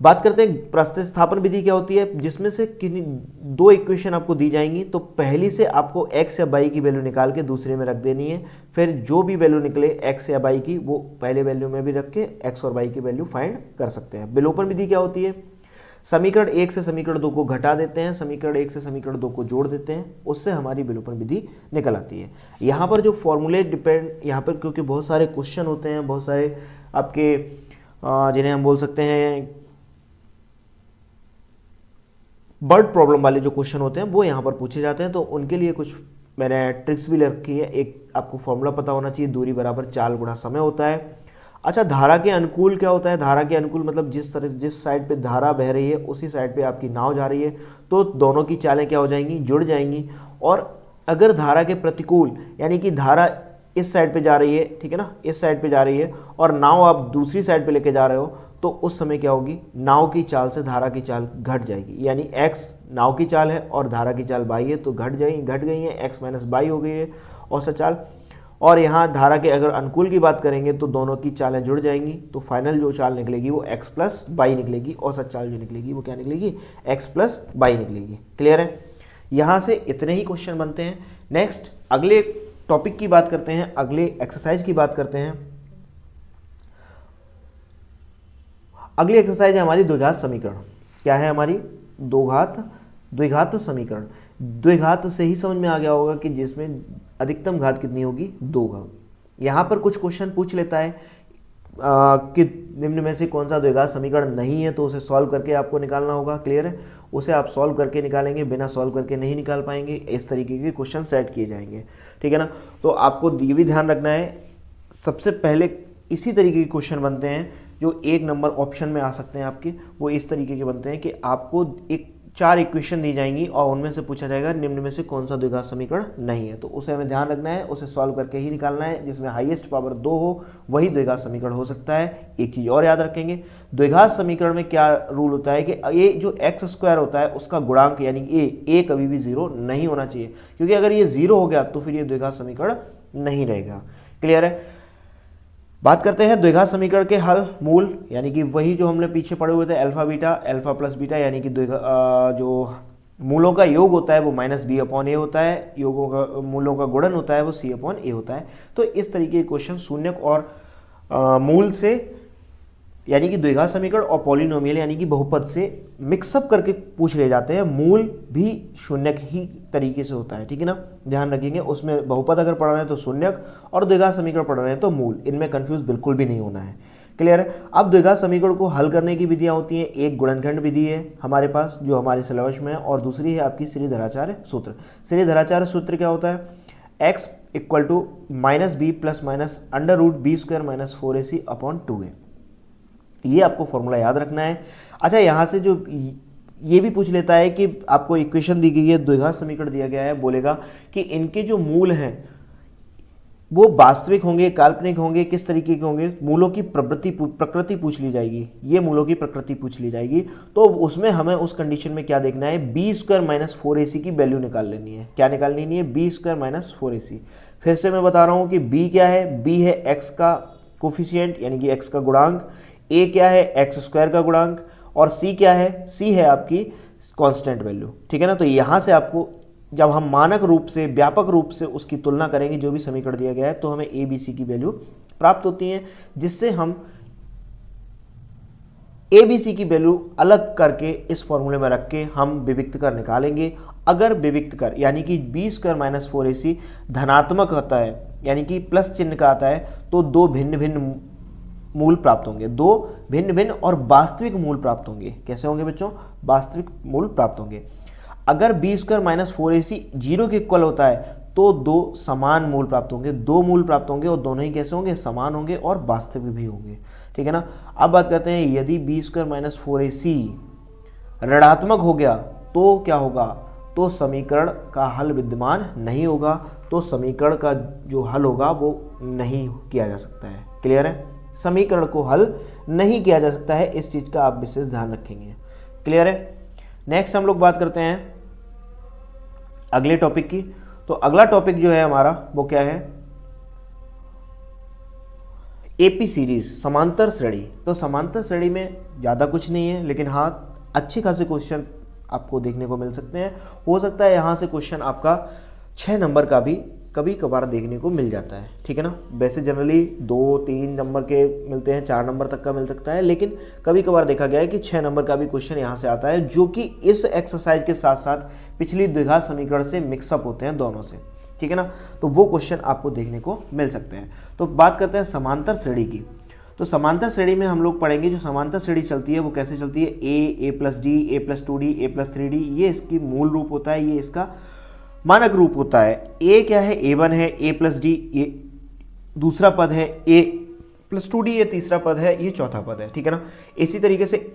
बात करते हैं प्रतिस्थापन विधि क्या होती है, जिसमें से दो इक्वेशन आपको दी जाएंगी, तो पहली से आपको x या y की वैल्यू निकाल के दूसरे में रख देनी है, फिर जो भी वैल्यू निकले x या y की वो पहले वैल्यू में भी रख के x और y की वैल्यू फाइंड कर सकते हैं। विलोपन विधि क्या होती है, समीकरण 1 से समीकरण 2 को घटा देते हैं, समीकरण 1 से समीकरण 2 को जोड़ देते हैं, उससे हमारी विलोपन विधि निकल आती है। यहाँ पर जो फॉर्मूले डिपेंड, यहाँ पर क्योंकि बहुत सारे क्वेश्चन होते हैं, बहुत सारे आपके जिन्हें हम बोल सकते हैं बर्ड प्रॉब्लम वाले जो क्वेश्चन होते हैं वो यहाँ पर पूछे जाते हैं, तो उनके लिए कुछ मैंने ट्रिक्स भी रखी है। एक आपको फॉर्मूला पता होना चाहिए, दूरी बराबर चाल गुणा समय होता है। अच्छा, धारा के अनुकूल क्या होता है, धारा के अनुकूल मतलब जिस साइड पे धारा बह रही है उसी साइड पे आपकी नाव जा रही है, तो दोनों की चालें क्या हो जाएंगी, जुड़ जाएंगी। और अगर धारा के प्रतिकूल, यानी कि धारा इस साइड पे जा रही है, ठीक है ना, इस साइड पे जा रही है और नाव आप दूसरी साइड पे लेके जा रहे हो, तो उस समय क्या होगी, नाव की चाल से धारा की चाल घट जाएगी। यानी x नाव की चाल है और धारा की चाल y है, तो घट गई है, x माइनस y हो गई है औसत चाल। और यहाँ धारा के अगर अनुकूल की बात करेंगे तो दोनों की चालें जुड़ जाएंगी, तो फाइनल जो चाल निकलेगी वो x प्लस y निकलेगी, औसत चाल जो निकलेगी वो क्या निकलेगी, x प्लस y निकलेगी। क्लियर है। यहाँ से इतने ही क्वेश्चन बनते हैं। नेक्स्ट अगले टॉपिक की बात करते हैं, अगले एक्सरसाइज की बात करते हैं। अगली एक्सरसाइज है हमारी द्विघात समीकरण। क्या है हमारी, द्विघात समीकरण। द्विघात से ही समझ में आ गया होगा कि जिसमें अधिकतम घात कितनी होगी, 2 होगी। यहाँ पर कुछ क्वेश्चन पूछ लेता है कि निम्न में से कौन सा द्विघात समीकरण नहीं है, तो उसे सॉल्व करके आपको निकालना होगा। क्लियर है, उसे आप सॉल्व करके निकालेंगे, बिना सॉल्व करके नहीं निकाल पाएंगे। इस तरीके के क्वेश्चन सेट किए जाएंगे, ठीक है ना। तो आपको ये भी ध्यान रखना है, सबसे पहले इसी तरीके के क्वेश्चन बनते हैं जो 1 नंबर ऑप्शन में आ सकते हैं आपके, वो इस तरीके के बनते हैं कि आपको 4 इक्वेशन दी जाएंगी और उनमें से पूछा जाएगा निम्न में से कौन सा द्विघात समीकरण नहीं है, तो उसे हमें ध्यान रखना है, उसे सॉल्व करके ही निकालना है। जिसमें हाईएस्ट पावर 2 हो वही द्विघात समीकरण हो सकता है। एक चीज़ और याद रखेंगे, द्विघात समीकरण में क्या रूल होता है कि ये जो x² होता है उसका गुणांक यानी a कभी भी 0 नहीं होना चाहिए, क्योंकि अगर ये 0 हो गया तो फिर ये द्विघात समीकरण नहीं रहेगा। क्लियर है। बात करते हैं द्विघात समीकरण के हल, मूल, यानी कि वही जो हमने पीछे पढ़े हुए थे, अल्फा प्लस बीटा, यानी कि जो मूलों का योग होता है वो -b/a होता है, मूलों का गुणन होता है वो c/a होता है। तो इस तरीके के क्वेश्चन शून्यक और मूल से, यानी कि द्विघात समीकरण और पॉलिनोमियल यानी कि बहुपद से मिक्सअप करके पूछ ले जाते हैं। मूल भी शून्यक ही तरीके से होता है, ठीक है ना, ध्यान रखेंगे। उसमें बहुपद अगर पढ़ रहे हैं तो शून्यक और द्विघात समीकरण पढ़ रहे हैं तो मूल, इनमें कंफ्यूज बिल्कुल भी नहीं होना है। क्लियर है। अब द्विघात समीकरण को हल करने की विधियां होती हैं। एक गुणनखंड विधि है हमारे पास जो हमारे सिलेबस में है, और दूसरी है आपकी श्रीधराचार्य सूत्र। श्रीधराचार्य सूत्र क्या होता है, x = -b + -√b² - 4ac/2a। ये आपको फॉर्मूला याद रखना है। अच्छा, यहाँ से जो ये भी पूछ लेता है कि आपको इक्वेशन दी गई है, द्विघात समीकरण दिया गया है, बोलेगा कि इनके जो मूल हैं वो वास्तविक होंगे, काल्पनिक होंगे, किस तरीके के होंगे। मूलों की प्रकृति पूछ ली जाएगी, ये मूलों की प्रकृति पूछ ली जाएगी। तो उसमें हमें उस कंडीशन में क्या देखना है, b² - 4ac की वैल्यू निकाल लेनी है। क्या निकाल लेनी है, b² - 4ac। फिर से मैं बता रहा हूँ कि b क्या है, b है x का कोफिशिएंट यानी कि x का गुणांक, a क्या है एक्स स्क्वायर का गुणांक, और c क्या है, c है आपकी कांस्टेंट वैल्यू, ठीक है ना। तो यहाँ से आपको जब हम मानक रूप से व्यापक रूप से उसकी तुलना करेंगे जो भी समीकरण दिया गया है तो हमें a b c की वैल्यू प्राप्त होती है, जिससे हम ए बी सी की वैल्यू अलग करके इस फॉर्मूले में रख के हम विविक्त कर निकालेंगे। अगर विविक्त कर यानी कि बी स्क्वायर माइनस 4ac धनात्मक होता है यानी कि प्लस चिन्ह का आता है तो दो भिन्न भिन्न मूल प्राप्त होंगे, दो भिन्न भिन्न और वास्तविक मूल प्राप्त होंगे। कैसे होंगे बच्चों, वास्तविक मूल प्राप्त होंगे। अगर बी स्क्वायर माइनस 4ac 0 के इक्वल होता है तो दो समान मूल प्राप्त होंगे, दो मूल प्राप्त होंगे और दोनों ही कैसे होंगे, समान होंगे और वास्तविक भी होंगे, ठीक है ना। अब बात करते हैं यदि बी स्क्वायर माइनस 4ac ऋणात्मक हो गया तो क्या होगा, तो समीकरण का हल विद्यमान नहीं होगा, तो समीकरण का जो हल होगा वो नहीं किया जा सकता है। क्लियर है, समीकरण को हल नहीं किया जा सकता है, इस चीज का आप विशेष ध्यान रखेंगे। क्लियर है। नेक्स्ट हम लोग बात करते हैं अगले टॉपिक की। तो अगला टॉपिक जो है हमारा वो क्या है, एपी सीरीज, समांतर श्रेणी। तो समांतर श्रेणी में ज़्यादा कुछ नहीं है, लेकिन हाँ अच्छे खासे क्वेश्चन आपको देखने को मिल सकते हैं। हो सकता है यहाँ से क्वेश्चन आपका 6 नंबर का भी कभी कभार देखने को मिल जाता है, ठीक है ना। वैसे जनरली 2-3 नंबर के मिलते हैं, 4 नंबर तक का मिल सकता है, लेकिन कभी कभार देखा गया है कि 6 नंबर का भी क्वेश्चन यहाँ से आता है, जो कि इस एक्सरसाइज के साथ साथ पिछली द्विघात समीकरण से मिक्सअप होते हैं दोनों से, ठीक है ना। तो वो क्वेश्चन आपको देखने को मिल सकते हैं। तो बात करते हैं समांतर श्रेणी की। तो समांतर श्रेणी में हम लोग पढ़ेंगे जो समांतर श्रेणी चलती है वो कैसे चलती है, a plus D, a plus 2d, a plus 3d, ये इसकी मूल रूप होता है, ये इसका मानक रूप होता है। a क्या है, a1 है, a प्लस डी ये दूसरा पद है, a प्लस 2d ये तीसरा पद है, ये चौथा पद है, ठीक है ना। इसी तरीके से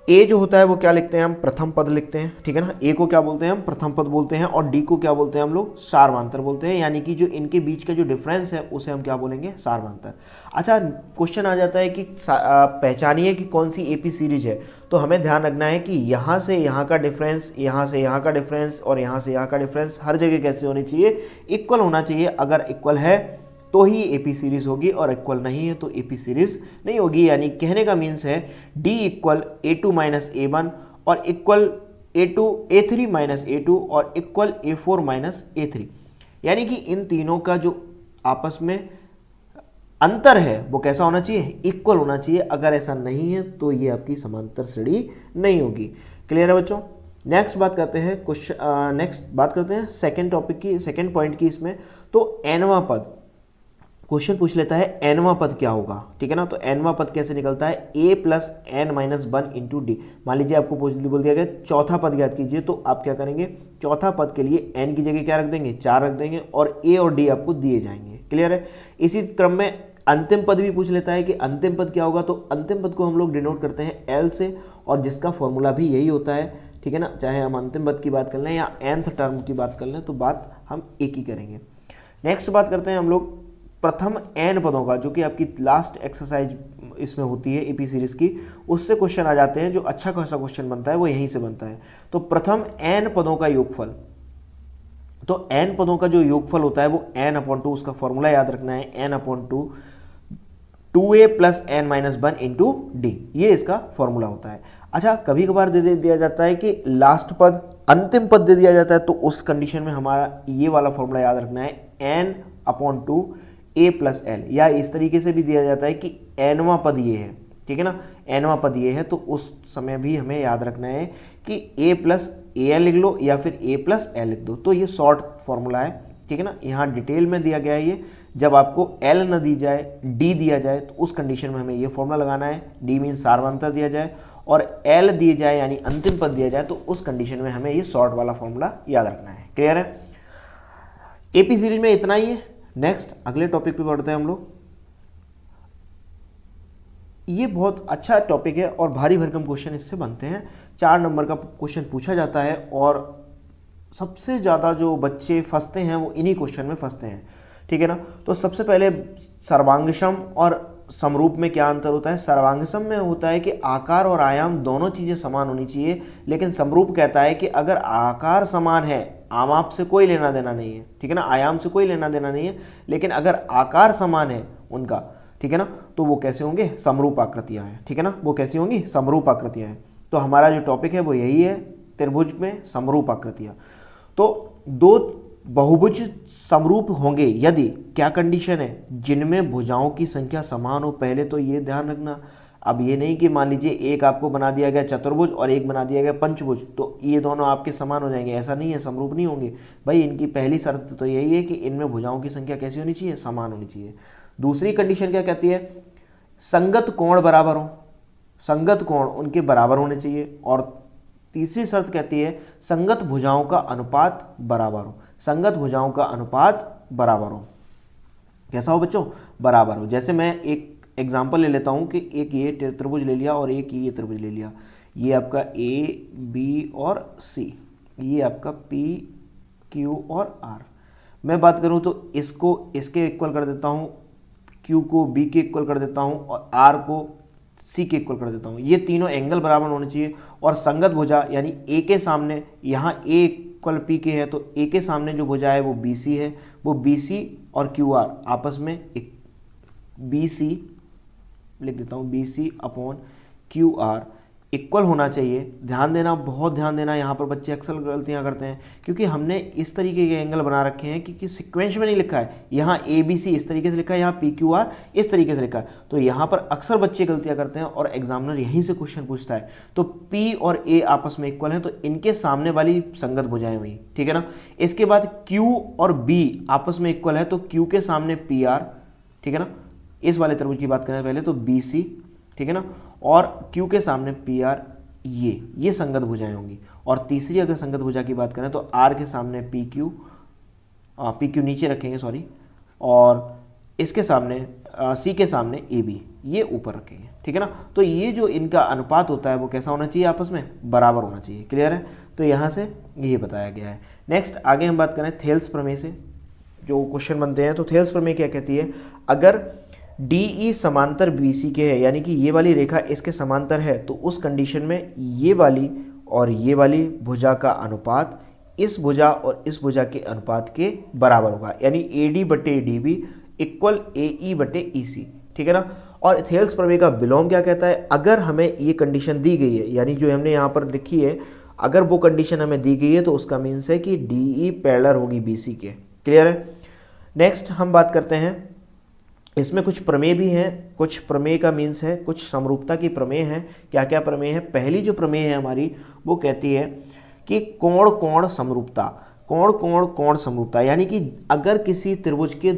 a जो होता है वो क्या लिखते हैं हम, प्रथम पद लिखते हैं, ठीक है ना। a को क्या बोलते हैं हम, प्रथम पद बोलते हैं, और d को क्या बोलते हैं हम लोग, सार्वधातुक बोलते हैं, यानी कि जो इनके बीच का जो डिफरेंस है उसे हम क्या बोलेंगे, सार्वधातुक। अच्छा, क्वेश्चन आ जाता है कि पहचानिए कि कौन सी एपी सीरीज है। तो हमें ध्यान रखना है कि यहाँ से यहाँ का डिफरेंस, यहाँ से यहाँ का डिफरेंस और यहाँ से यहाँ का डिफरेंस हर जगह कैसे होनी चाहिए, इक्वल होना चाहिए। अगर इक्वल है तो ही एपी सीरीज होगी और इक्वल नहीं है तो एपी सीरीज नहीं होगी। यानी कहने का मीन्स है D equal A2 minus A1 और इक्वल A3 माइनस A2 और इक्वल A4 माइनस A3, यानी कि इन तीनों का जो आपस में अंतर है वो कैसा होना चाहिए, इक्वल होना चाहिए। अगर ऐसा नहीं है तो ये आपकी समांतर श्रेणी नहीं होगी। क्लियर है बच्चों। नेक्स्ट बात करते हैं सेकेंड टॉपिक की, सेकेंड पॉइंट की इसमें। तो एनवां पद, क्वेश्चन पूछ लेता है एनवां पद क्या होगा, ठीक है ना। तो एनवां पद कैसे निकलता है, a plus n minus 1 into d. मान लीजिए आपको बोल दिया गया चौथा पद ज्ञात कीजिए, तो आप क्या करेंगे, चौथा पद के लिए n की जगह क्या रख देंगे, 4 रख देंगे और a और d आपको दिए जाएंगे। क्लियर है। इसी क्रम में अंतिम पद भी पूछ लेता है कि अंतिम पद क्या होगा। तो अंतिम पद को हम लोग डिनोट करते हैं l से, और जिसका फॉर्मूला भी यही होता है, ठीक है ना। चाहे हम अंतिम पद की बात कर लें या nth टर्म की बात कर लें तो बात हम एक ही करेंगे। नेक्स्ट बात करते हैं हम लोग प्रथम n पदों का, जो कि आपकी लास्ट एक्सरसाइज इसमें होती है एपी सीरीज की, उससे क्वेश्चन आ जाते हैं। जो अच्छा खासा क्वेश्चन बनता है वो यहीं से बनता है। तो प्रथम n पदों का योगफल, तो n पदों का जो योगफल होता है वो n/2, उसका फॉर्मूला याद रखना है, n/2 2a plus n minus 1 into D, ये इसका फॉर्मूला होता है। अच्छा, कभी कभार दे दिया जाता है कि लास्ट पद अंतिम पद दे दिया जाता है, तो उस कंडीशन में हमारा ये वाला फॉर्मूला याद रखना है, n/2 a प्लस एल, या इस तरीके से भी दिया जाता है कि nवां पद ये है, ठीक है ना, nवां पद ये है, तो उस समय भी हमें याद रखना है कि a प्लस an लिख लो या फिर a प्लस l लिख दो। तो ये शॉर्ट फॉर्मूला है, ठीक है ना। यहाँ डिटेल में दिया गया है ये, जब आपको l न दी जाए d दिया जाए तो उस कंडीशन में हमें ये फॉर्मूला लगाना है। d मीन्स सार्वधातुक दिया जाए और l दिए जाए यानी अंतिम पद दिया जाए, तो उस कंडीशन में हमें ये शॉर्ट वाला फॉर्मूला याद रखना है। क्लियर है। एपी सीरीज में इतना ही है। नेक्स्ट अगले टॉपिक पे बढ़ते हैं हम लोग। ये बहुत अच्छा टॉपिक है और भारी भरकम क्वेश्चन इससे बनते हैं। 4 नंबर का क्वेश्चन पूछा जाता है और सबसे ज़्यादा जो बच्चे फंसते हैं वो इन्हीं क्वेश्चन में फंसते हैं, ठीक है ना। तो सबसे पहले सर्वांगसम और समरूप में क्या अंतर होता है। सर्वांगसम में होता है कि आकार और आयाम दोनों चीज़ें समान होनी चाहिए, लेकिन समरूप कहता है कि अगर आकार समान है, आमाप से कोई लेना देना नहीं है, ठीक है ना, आयाम से कोई लेना देना नहीं है, लेकिन अगर आकार समान है उनका, ठीक है ना, तो वो कैसे होंगे, समरूप आकृतियां हैं, ठीक है ना, वो कैसी होंगी, समरूप आकृतियां हैं। तो हमारा जो टॉपिक है वो यही है, त्रिभुज में समरूप आकृतियां। तो दो बहुभुज समरूप होंगे यदि क्या कंडीशन है, जिनमें भुजाओं की संख्या समान हो। पहले तो ये ध्यान रखना, अब ये नहीं कि मान लीजिए एक आपको बना दिया गया चतुर्भुज और एक बना दिया गया पंचभुज तो ये दोनों आपके समान हो जाएंगे, ऐसा नहीं है, समरूप नहीं होंगे भाई। इनकी पहली शर्त तो यही है कि इनमें भुजाओं की संख्या कैसी होनी चाहिए, समान होनी चाहिए। दूसरी कंडीशन क्या कहती है, संगत कोण बराबर हो, संगत कोण उनके बराबर होने चाहिए। और तीसरी शर्त कहती है संगत भुजाओं का अनुपात बराबर हो, संगत भुजाओं का अनुपात बराबर हो। कैसा हो बच्चों, बराबर हो। जैसे मैं एक एग्जाम्पल ले लेता हूँ कि एक ये त्रिभुज ले लिया और एक ये त्रिभुज ले लिया, ये आपका ए बी और सी, ये आपका पी क्यू और आर। मैं बात करूँ तो इसको इसके इक्वल कर देता हूँ, क्यू को बी के इक्वल कर देता हूँ और आर को सी के इक्वल कर देता हूँ। ये तीनों एंगल बराबर होने चाहिए। और संगत भुजा यानी ए के सामने, यहाँ ए इक्वल पी के है तो ए के सामने जो भुजा है वो बी सी है, वो बी सी और क्यू आर आपस में एक बी सी लिख देता हूँ, b c upon q r equal होना चाहिए। ध्यान देना, बहुत ध्यान देना, यहाँ पर बच्चे अक्सर गलतियाँ करते हैं क्योंकि हमने इस तरीके के एंगल बना रखे हैं कि सीक्वेंस में नहीं लिखा है। यहाँ ए बी सी इस तरीके से लिखा है, यहाँ पी क्यू आर इस तरीके से लिखा है, तो यहाँ पर अक्सर बच्चे गलतियाँ करते हैं और एग्जामिनर यहीं से क्वेश्चन पूछता है। तो पी और ए आपस में इक्वल हैं तो इनके सामने वाली संगत भुजाएं हुई, ठीक है ना। इसके बाद क्यू और बी आपस में इक्वल है तो क्यू के सामने पी आर, ठीक है ना। इस वाले त्रिभुज की बात करें पहले तो बी सी, ठीक है ना, और क्यू के सामने पी आर, ये संगत भुजाएं होंगी। और तीसरी अगर संगत भुजा की बात करें तो आर के सामने पी क्यू नीचे रखेंगे सॉरी, और इसके सामने सी के सामने ए बी, ये ऊपर रखेंगे, ठीक है ना। तो ये जो इनका अनुपात होता है वो कैसा होना चाहिए, आपस में बराबर होना चाहिए। क्लियर है, तो यहाँ से ये बताया गया है। नेक्स्ट आगे हम बात करें थेल्स प्रमेय से जो क्वेश्चन बनते हैं। तो थेल्स प्रमेय क्या कहती है, अगर डी ई समांतर बी सी के है, यानी कि ये वाली रेखा इसके समांतर है, तो उस कंडीशन में ये वाली और ये वाली भुजा का अनुपात इस भुजा और इस भुजा के अनुपात के बराबर होगा, यानी ए डी बटे डी बी इक्वल ए ई बटे ई सी, ठीक है ना। और थेल्स प्रमेय का विलोम क्या कहता है, अगर हमें ये कंडीशन दी गई है, यानी जो हमने यहाँ पर लिखी है, अगर वो कंडीशन हमें दी गई है तो उसका मीन्स है कि डी ई पैरेलल होगी बी सी के। क्लियर है। नेक्स्ट हम बात करते हैं, इसमें कुछ प्रमेय भी हैं, कुछ प्रमेय का मीन्स है कुछ समरूपता की प्रमेय है। क्या क्या प्रमेय है, पहली जो प्रमेय है हमारी वो कहती है कि कोण कोण समरूपता, कोण कोण कोण समरूपता, यानी कि अगर किसी त्रिभुज के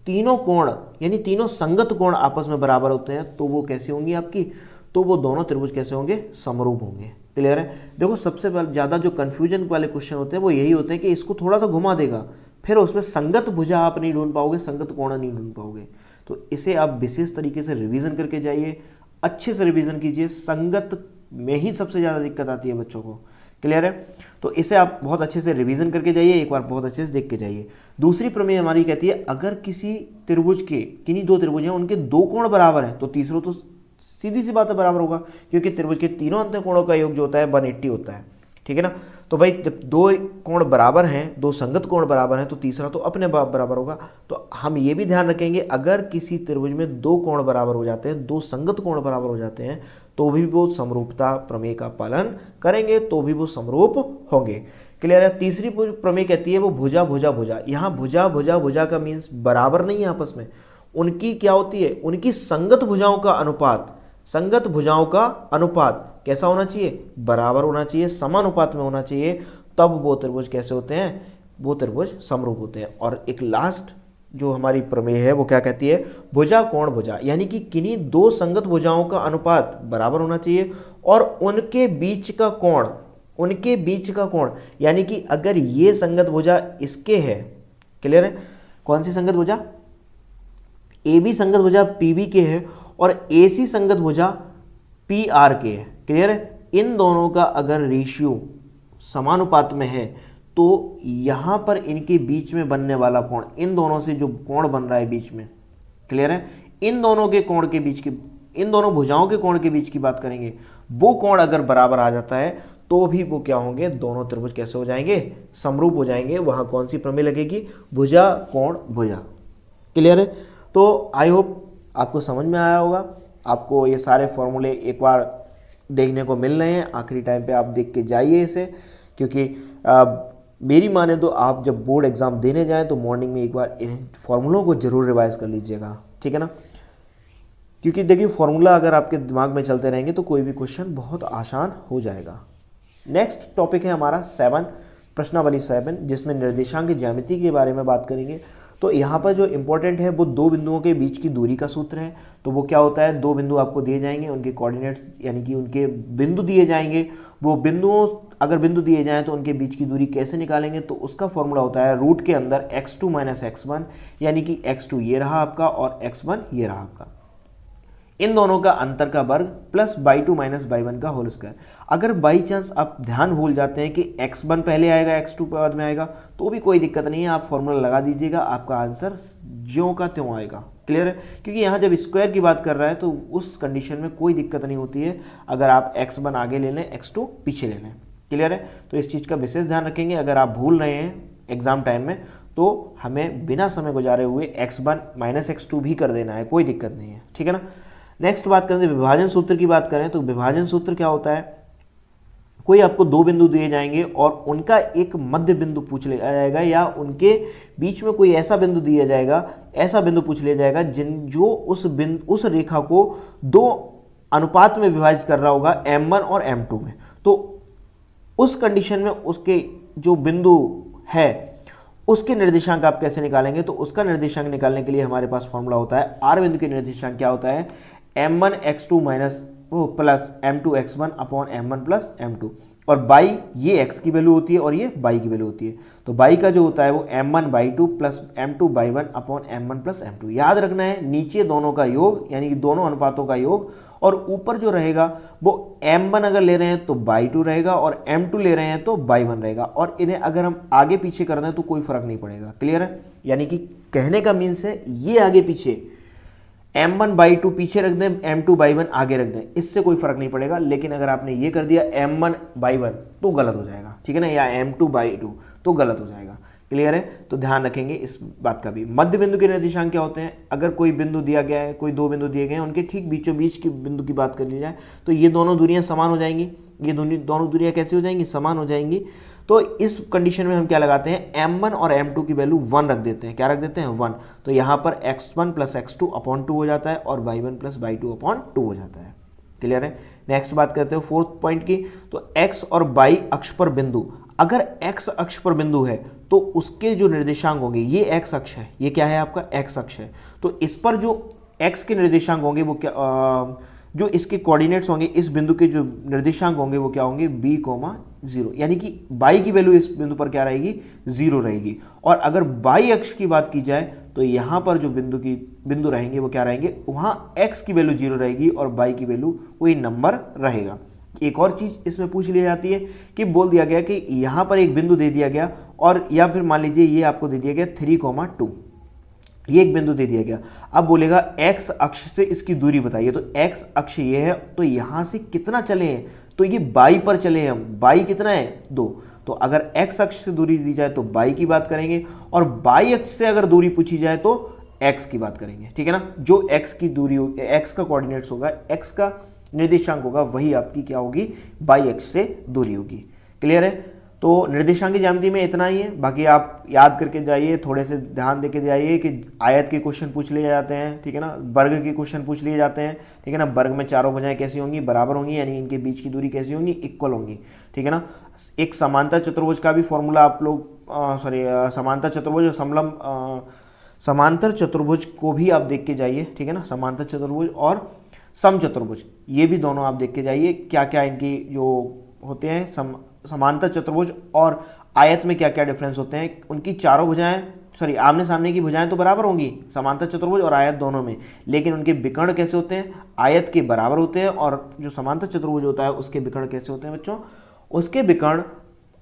तीनों कोण यानी तीनों संगत कोण आपस में बराबर होते हैं तो वो कैसी होंगी आपकी, तो वो दोनों त्रिभुज कैसे होंगे, समरूप होंगे। क्लियर है। देखो सबसे ज़्यादा जो कन्फ्यूजन वाले क्वेश्चन होते हैं वो यही होते हैं कि इसको थोड़ा सा घुमा देगा, फिर उसमें संगत भुजा आप नहीं ढूंढ पाओगे, संगत कोण नहीं ढूंढ पाओगे। तो इसे आप विशेष तरीके से रिवीजन करके जाइए, अच्छे से रिवीजन कीजिए, संगत में ही सबसे ज़्यादा दिक्कत आती है बच्चों को। क्लियर है। तो इसे आप बहुत अच्छे से रिवीजन करके जाइए, एक बार बहुत अच्छे से देख के जाइए। दूसरी प्रमेय हमारी कहती है अगर किसी त्रिभुज के किन्हीं दो त्रिभुज हैं उनके दो कोण बराबर हैं तो तीसरा तो सीधी सी बात है बराबर होगा, क्योंकि त्रिभुज के तीनों अंत कोणों का योग जो होता है 180 होता है, ठीक है ना। तो भाई जब दो कोण बराबर हैं, दो संगत कोण बराबर हैं तो तीसरा तो अपने बराबर होगा। तो हम ये भी ध्यान रखेंगे अगर किसी त्रिभुज में दो कोण बराबर हो जाते हैं, दो संगत कोण बराबर हो जाते हैं तो भी वो समरूपता प्रमेय का पालन करेंगे, तो भी वो समरूप होंगे। क्लियर है। तीसरी प्रमेय कहती है वो भुजा भुजा भुजा, यहाँ भुजा भुजा भुजा का मीन्स बराबर नहीं है आपस में, उनकी क्या होती है, उनकी संगत भुजाओं का अनुपात, संगत भुजाओं का अनुपात कैसा होना चाहिए, बराबर होना चाहिए, समानुपात में होना चाहिए, तब वो त्रिभुज कैसे होते हैं, वो त्रिभुज समरूप होते हैं। और एक लास्ट जो हमारी प्रमेय है वो क्या कहती है, भुजा कोण भुजा, यानी कि किन्हीं दो संगत भुजाओं का अनुपात बराबर होना चाहिए और उनके बीच का कोण, उनके बीच का कोण, यानी कि अगर ये संगत भुजा इसके है, क्लियर है, कौन सी संगत भुजा, ए बी संगत भुजा पी बी के है और ए सी संगत भुजा पी आर के है। क्लियर है। इन दोनों का अगर रेशियो समानुपात में है तो यहाँ पर इनके बीच में बनने वाला कोण, इन दोनों से जो कोण बन रहा है बीच में, क्लियर है, इन दोनों के कोण के बीच के, इन दोनों भुजाओं के कोण के बीच की बात करेंगे, वो कोण अगर बराबर आ जाता है तो भी वो क्या होंगे, दोनों त्रिभुज कैसे हो जाएंगे, समरूप हो जाएंगे। वहाँ कौन सी प्रमेय लगेगी, भुजा कोण भुजा। क्लियर है। तो आई होप आपको समझ में आया होगा। आपको ये सारे फॉर्मूले एक बार देखने को मिल रहे हैं, आखिरी टाइम पे आप देख के जाइए इसे, क्योंकि मेरी माने तो आप जब बोर्ड एग्ज़ाम देने जाएं तो मॉर्निंग में एक बार इन फॉर्मूलों को ज़रूर रिवाइज कर लीजिएगा, ठीक है ना। क्योंकि देखिए फॉर्मूला अगर आपके दिमाग में चलते रहेंगे तो कोई भी क्वेश्चन बहुत आसान हो जाएगा। नेक्स्ट टॉपिक है हमारा 7, प्रश्नावली 7, जिसमें निर्देशांक ज्यामिति के बारे में बात करेंगे। तो यहाँ पर जो इंपॉर्टेंट है वो दो बिंदुओं के बीच की दूरी का सूत्र है। तो वो क्या होता है, दो बिंदु आपको दिए जाएंगे, उनके कोऑर्डिनेट्स यानी कि उनके बिंदु दिए जाएंगे। वो बिंदुओं अगर बिंदु दिए जाएं तो उनके बीच की दूरी कैसे निकालेंगे, तो उसका फॉर्मूला होता है रूट के अंदर x2 माइनस x1, यानी कि x2 ये रहा आपका और x1 ये रहा आपका, इन दोनों का अंतर का वर्ग प्लस y2 माइनस y1 का होल स्क्वायर। अगर बाई चांस आप ध्यान भूल जाते हैं कि x1 पहले आएगा x2 बाद में आएगा तो भी कोई दिक्कत नहीं है, आप फॉर्मूला लगा दीजिएगा, आपका आंसर ज्यों का त्यों आएगा। क्लियर है, क्योंकि यहाँ जब स्क्वायर की बात कर रहा है तो उस कंडीशन में कोई दिक्कत नहीं होती है अगर आप x1 आगे ले लें x2 पीछे ले लें। क्लियर है, तो इस चीज़ का विशेष ध्यान रखेंगे। अगर आप भूल रहे हैं एग्जाम टाइम में तो हमें बिना समय गुजारे हुए x1 माइनस x2 भी कर देना है, कोई दिक्कत नहीं है, ठीक है ना। नेक्स्ट बात करें विभाजन सूत्र की बात करें तो विभाजन सूत्र क्या होता है, कोई आपको दो बिंदु दिए जाएंगे और उनका एक मध्य बिंदु पूछ लिया जाएगा या उनके बीच में कोई ऐसा बिंदु दिया जाएगा, ऐसा बिंदु पूछ लिया जाएगा जो उस रेखा को दो अनुपात में विभाजित कर रहा होगा m1 और m2 में। तो उस कंडीशन में उसके जो बिंदु है उसके निर्देशांक आप कैसे निकालेंगे, तो उसका निर्देशांक निकालने के लिए हमारे पास फॉर्मूला होता है r बिंदु के निर्देशांक क्या होता है, m1 x2 minus plus m2 x1 upon m1 plus m2, और बाई ये x की वैल्यू होती है और ये बाई की वैल्यू होती है। तो बाई का जो होता है वो m1 by 2 plus m2 by 1 upon m1 plus m2। याद रखना है नीचे दोनों का योग यानी कि दोनों अनुपातों का योग, और ऊपर जो रहेगा वो m1 अगर ले रहे हैं तो बाई 2 रहेगा और m2 ले रहे हैं तो बाई 1 रहेगा, और इन्हें अगर हम आगे पीछे कर दें तो कोई फर्क नहीं पड़ेगा। क्लियर है, यानी कि कहने का मीन्स है ये आगे पीछे m1 बाई 2 पीछे रख दें, m2 बाई 1 आगे रख दें, इससे कोई फर्क नहीं पड़ेगा। लेकिन अगर आपने ये कर दिया m1 बाई 1 तो गलत हो जाएगा, ठीक है ना, या m2 बाई 2 तो गलत हो जाएगा। क्लियर है, तो ध्यान रखेंगे इस बात का भी। मध्य बिंदु के निर्देशांक क्या होते हैं, अगर कोई बिंदु दिया गया है, कोई दो बिंदु दिए गए हैं, उनके ठीक बीचों बीच की बिंदु की बात कर ली जाए तो ये दोनों दूरियां समान हो जाएंगी। ये दोनों दूरियां कैसे हो जाएंगी, समान हो जाएंगी। तो इस कंडीशन में हम क्या लगाते हैं, m1 और m2 की वैल्यू 1 रख देते हैं। क्या रख देते हैं, 1। तो यहाँ पर x1 प्लस x2 अपॉन 2 हो जाता है और y1 प्लस y2 अपॉन 2 हो जाता है। क्लियर है, नेक्स्ट बात करते हो 4th पॉइंट की। तो x और y अक्ष पर बिंदु, अगर x अक्ष पर बिंदु है तो उसके जो निर्देशांक होंगे, ये x अक्ष है, ये क्या है आपका x अक्ष है, तो इस पर जो x के निर्देशांक होंगे वो क्या जो इसके कोऑर्डिनेट्स होंगे, इस बिंदु के जो निर्देशांक होंगे वो क्या होंगे, b, 0, यानी कि y की वैल्यू इस बिंदु पर क्या रहेगी, 0 रहेगी। और अगर y अक्ष की बात की जाए तो यहाँ पर जो बिंदु रहेंगे वो क्या रहेंगे, वहाँ x की वैल्यू 0 रहेगी और y की वैल्यू कोई नंबर रहेगा। एक और चीज़ इसमें पूछ ली जाती है कि बोल दिया गया कि यहाँ पर एक बिंदु दे दिया गया, और या फिर मान लीजिए ये आपको दे दिया गया 3,2, ये एक बिंदु दे दिया गया। अब बोलेगा x अक्ष से इसकी दूरी बताइए, तो x अक्ष ये है, तो यहाँ से कितना चले हैं, तो ये y पर चले हैं हम, y कितना है 2। तो अगर x अक्ष से दूरी दी जाए तो y की बात करेंगे, और y अक्ष से अगर दूरी पूछी जाए तो x की बात करेंगे, ठीक है ना। जो x की दूरी, x का कोऑर्डिनेट्स होगा, x का निर्देशांक होगा, वही आपकी क्या होगी, y अक्ष से दूरी होगी। क्लियर है, तो निर्देशांक की ज्यामिति में इतना ही है। बाकी आप याद करके जाइए, थोड़े से ध्यान देके जाइए कि आयत के क्वेश्चन पूछ लिए जाते हैं, ठीक है ना, वर्ग के क्वेश्चन पूछ लिए जाते हैं, ठीक है ना। वर्ग में चारों भुजाएं कैसी होंगी, बराबर होंगी, यानी इनके बीच की दूरी कैसी होंगी, इक्वल होंगी, ठीक है ना। एक समांतर चतुर्भुज का भी फॉर्मूला आप लोग समांतर चतुर्भुज और समलम समांतर चतुर्भुज को भी आप देख के जाइए, ठीक है ना। समांतर चतुर्भुज और समचतुर्भुज ये भी दोनों आप देख के जाइए, क्या क्या इनकी जो होते हैं, समांतर चतुर्भुज और आयत में क्या क्या डिफरेंस होते हैं। उनकी चारों भुजाएं आमने सामने की भुजाएं तो बराबर होंगी समांतर चतुर्भुज और आयत दोनों में, लेकिन उनके विकर्ण कैसे होते हैं, आयत के बराबर होते हैं, और जो समांतर चतुर्भुज होता है उसके विकर्ण कैसे होते हैं बच्चों, उसके विकर्ण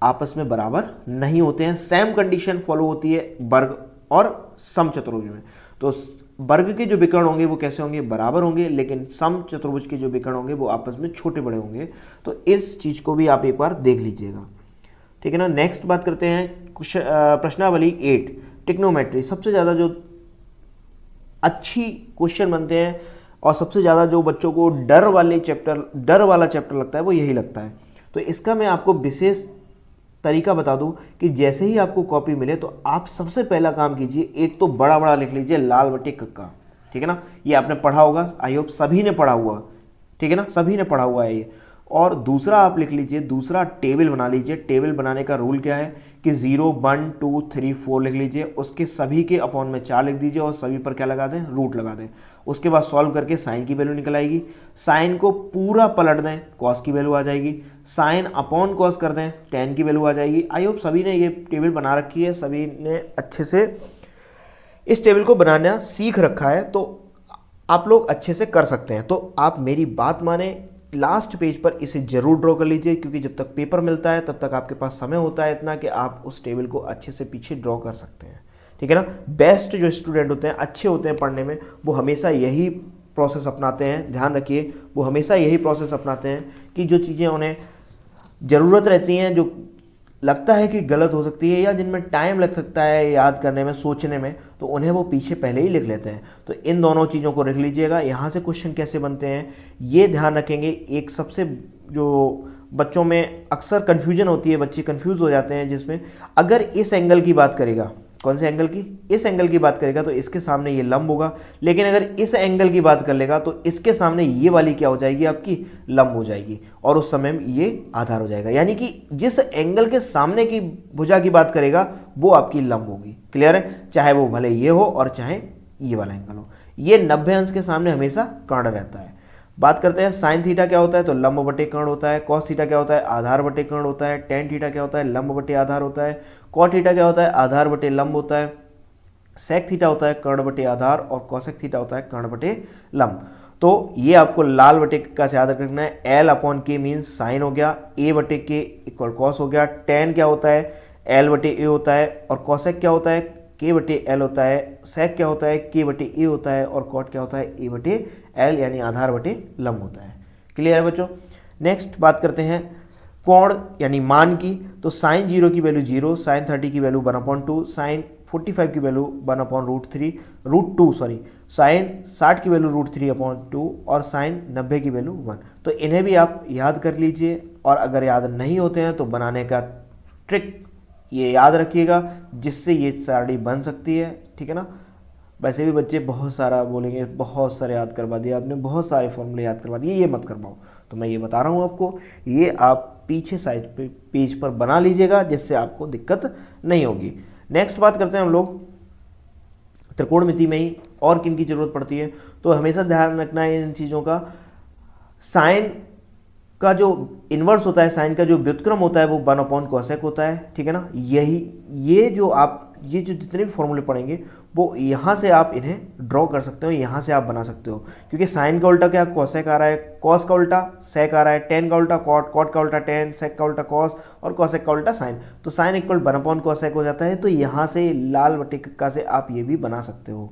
आपस में बराबर नहीं होते हैं। सेम कंडीशन फॉलो होती है वर्ग और समचतुर्भुज में। तो वर्ग के जो विकर्ण होंगे वो कैसे होंगे, बराबर होंगे, लेकिन सम चतुर्भुज के जो विकर्ण होंगे वो आपस में छोटे बड़े होंगे। तो इस चीज को भी आप एक बार देख लीजिएगा, ठीक है ना। नेक्स्ट बात करते हैं प्रश्नावली 8, टिग्नोमेट्री। सबसे ज्यादा जो अच्छी क्वेश्चन बनते हैं और सबसे ज़्यादा जो बच्चों को डर वाला चैप्टर लगता है वो यही लगता है। तो इसका मैं आपको विशेष तरीका बता दूं कि जैसे ही आपको कॉपी मिले तो आप सबसे पहला काम कीजिए, एक तो बड़ा बड़ा लिख लीजिए लाल बटे कक्का, ठीक है ना, ये आपने पढ़ा होगा, आई होप सभी ने पढ़ा हुआ, ठीक है ना, सभी ने पढ़ा हुआ है ये। और दूसरा आप लिख लीजिए, दूसरा टेबल बना लीजिए। टेबल बनाने का रूल क्या है कि 0 1 2 3 4 लिख लीजिए, उसके सभी के अपॉन में 4 लिख दीजिए और सभी पर क्या लगा दें, रूट लगा दें। उसके बाद सॉल्व करके साइन की वैल्यू निकल आएगी, साइन को पूरा पलट दें, कॉस की वैल्यू आ जाएगी, साइन अपॉन कॉस कर दें, टेन की वैल्यू आ जाएगी। आई होप सभी ने ये टेबल बना रखी है, सभी ने अच्छे से इस टेबल को बनाना सीख रखा है, तो आप लोग अच्छे से कर सकते हैं। तो आप मेरी बात माने, लास्ट पेज पर इसे जरूर ड्रॉ कर लीजिए, क्योंकि जब तक पेपर मिलता है तब तक आपके पास समय होता है इतना कि आप उस टेबल को अच्छे से पीछे ड्रॉ कर सकते हैं, ठीक है ना। बेस्ट जो स्टूडेंट होते हैं, अच्छे होते हैं पढ़ने में, वो हमेशा यही प्रोसेस अपनाते हैं, ध्यान रखिए, वो हमेशा यही प्रोसेस अपनाते हैं कि जो चीज़ें उन्हें ज़रूरत रहती हैं, जो लगता है कि गलत हो सकती है या जिनमें टाइम लग सकता है याद करने में, सोचने में, तो उन्हें वो पीछे पहले ही लिख लेते हैं। तो इन दोनों चीज़ों को लिख लीजिएगा। यहाँ से क्वेश्चन कैसे बनते हैं ये ध्यान रखेंगे। एक सबसे जो बच्चों में अक्सर कन्फ्यूजन होती है, बच्चे कन्फ्यूज़ हो जाते हैं, जिसमें अगर इस एंगल की बात करेगा, कौन से एंगल की, इस एंगल की बात करेगा तो इसके सामने ये लंब होगा, लेकिन अगर इस एंगल की बात कर लेगा तो इसके सामने ये वाली क्या हो जाएगी, आपकी लंब हो जाएगी, और उस समय ये आधार हो जाएगा। यानी कि जिस एंगल के सामने की भुजा की बात करेगा वो आपकी लंब होगी। क्लियर है, चाहे वो भले ये हो और चाहे ये वाला एंगल हो। ये 90 अंश के सामने हमेशा कर्ण रहता है। बात करते हैं साइन थीटा क्या होता है, तो लंब बटे कर्ण होता है। कॉस थीटा क्या होता है, आधार बटे कर्ण होता है। टेन थीटा क्या होता है, लंब बटे आधार होता है। कॉट थीटा क्या होता है, आधार बटे लंब होता है। सेक थीटा होता है कर्ण बटे आधार, और कॉसेक थीटा होता है कर्ण बटे लंब। तो ये आपको लाल बटे का से याद रखना है। एल अपॉन के मीन्स साइन हो गया, ए बटे के इक्वल कॉस हो गया। टेन क्या होता है, एल बटे ए होता है, और कॉसेक क्या होता है, के बटे एल होता है। सेक क्या होता है, के बटे ए होता है, और कॉट क्या होता है, ए बटे एल, यानी आधार बटे लंब होता है। क्लियर है बच्चों। नेक्स्ट बात करते हैं कोण यानी मान की। तो साइन 0 की वैल्यू 0, साइन 30 की वैल्यू 1/2, साइन 45 की वैल्यू 1/√2, साइन 60 की वैल्यू √3/2, और साइन 90 की वैल्यू 1। तो इन्हें भी आप याद कर लीजिए, और अगर याद नहीं होते हैं तो बनाने का ट्रिक ये याद रखिएगा, जिससे ये सारी बन सकती है, ठीक है ना। वैसे भी बच्चे बहुत सारा बोलेंगे, बहुत सारे याद करवा दिए आपने, बहुत सारे फॉर्मूले याद करवा दिए, ये मत करवाओ। तो मैं ये बता रहा हूँ आपको, ये आप पीछे साइड पे पेज पर बना लीजिएगा, जिससे आपको दिक्कत नहीं होगी। नेक्स्ट बात करते हैं हम लोग त्रिकोणमिति में ही और किन की जरूरत पड़ती है। तो हमेशा ध्यान रखना है इन चीज़ों का। साइन का जो इन्वर्स होता है, साइन का जो व्युत्क्रम होता है वो 1/cosec होता है, ठीक है ना। ये जो जितने भी फॉर्मूले पढ़ेंगे वो यहाँ से आप इन्हें ड्रॉ कर सकते हो, यहाँ से आप बना सकते हो, क्योंकि साइन का उल्टा क्या कॉसेक आ रहा है, कॉस का उल्टा सेक आ रहा है, टेन का उल्टा कॉट, कॉट का उल्टा टेन, सेक का उल्टा कॉस, और कॉसेक का उल्टा साइन। तो साइन इक्वल 1/cosec हो जाता है। तो यहाँ से लाल बटे कक्का से आप ये भी बना सकते हो।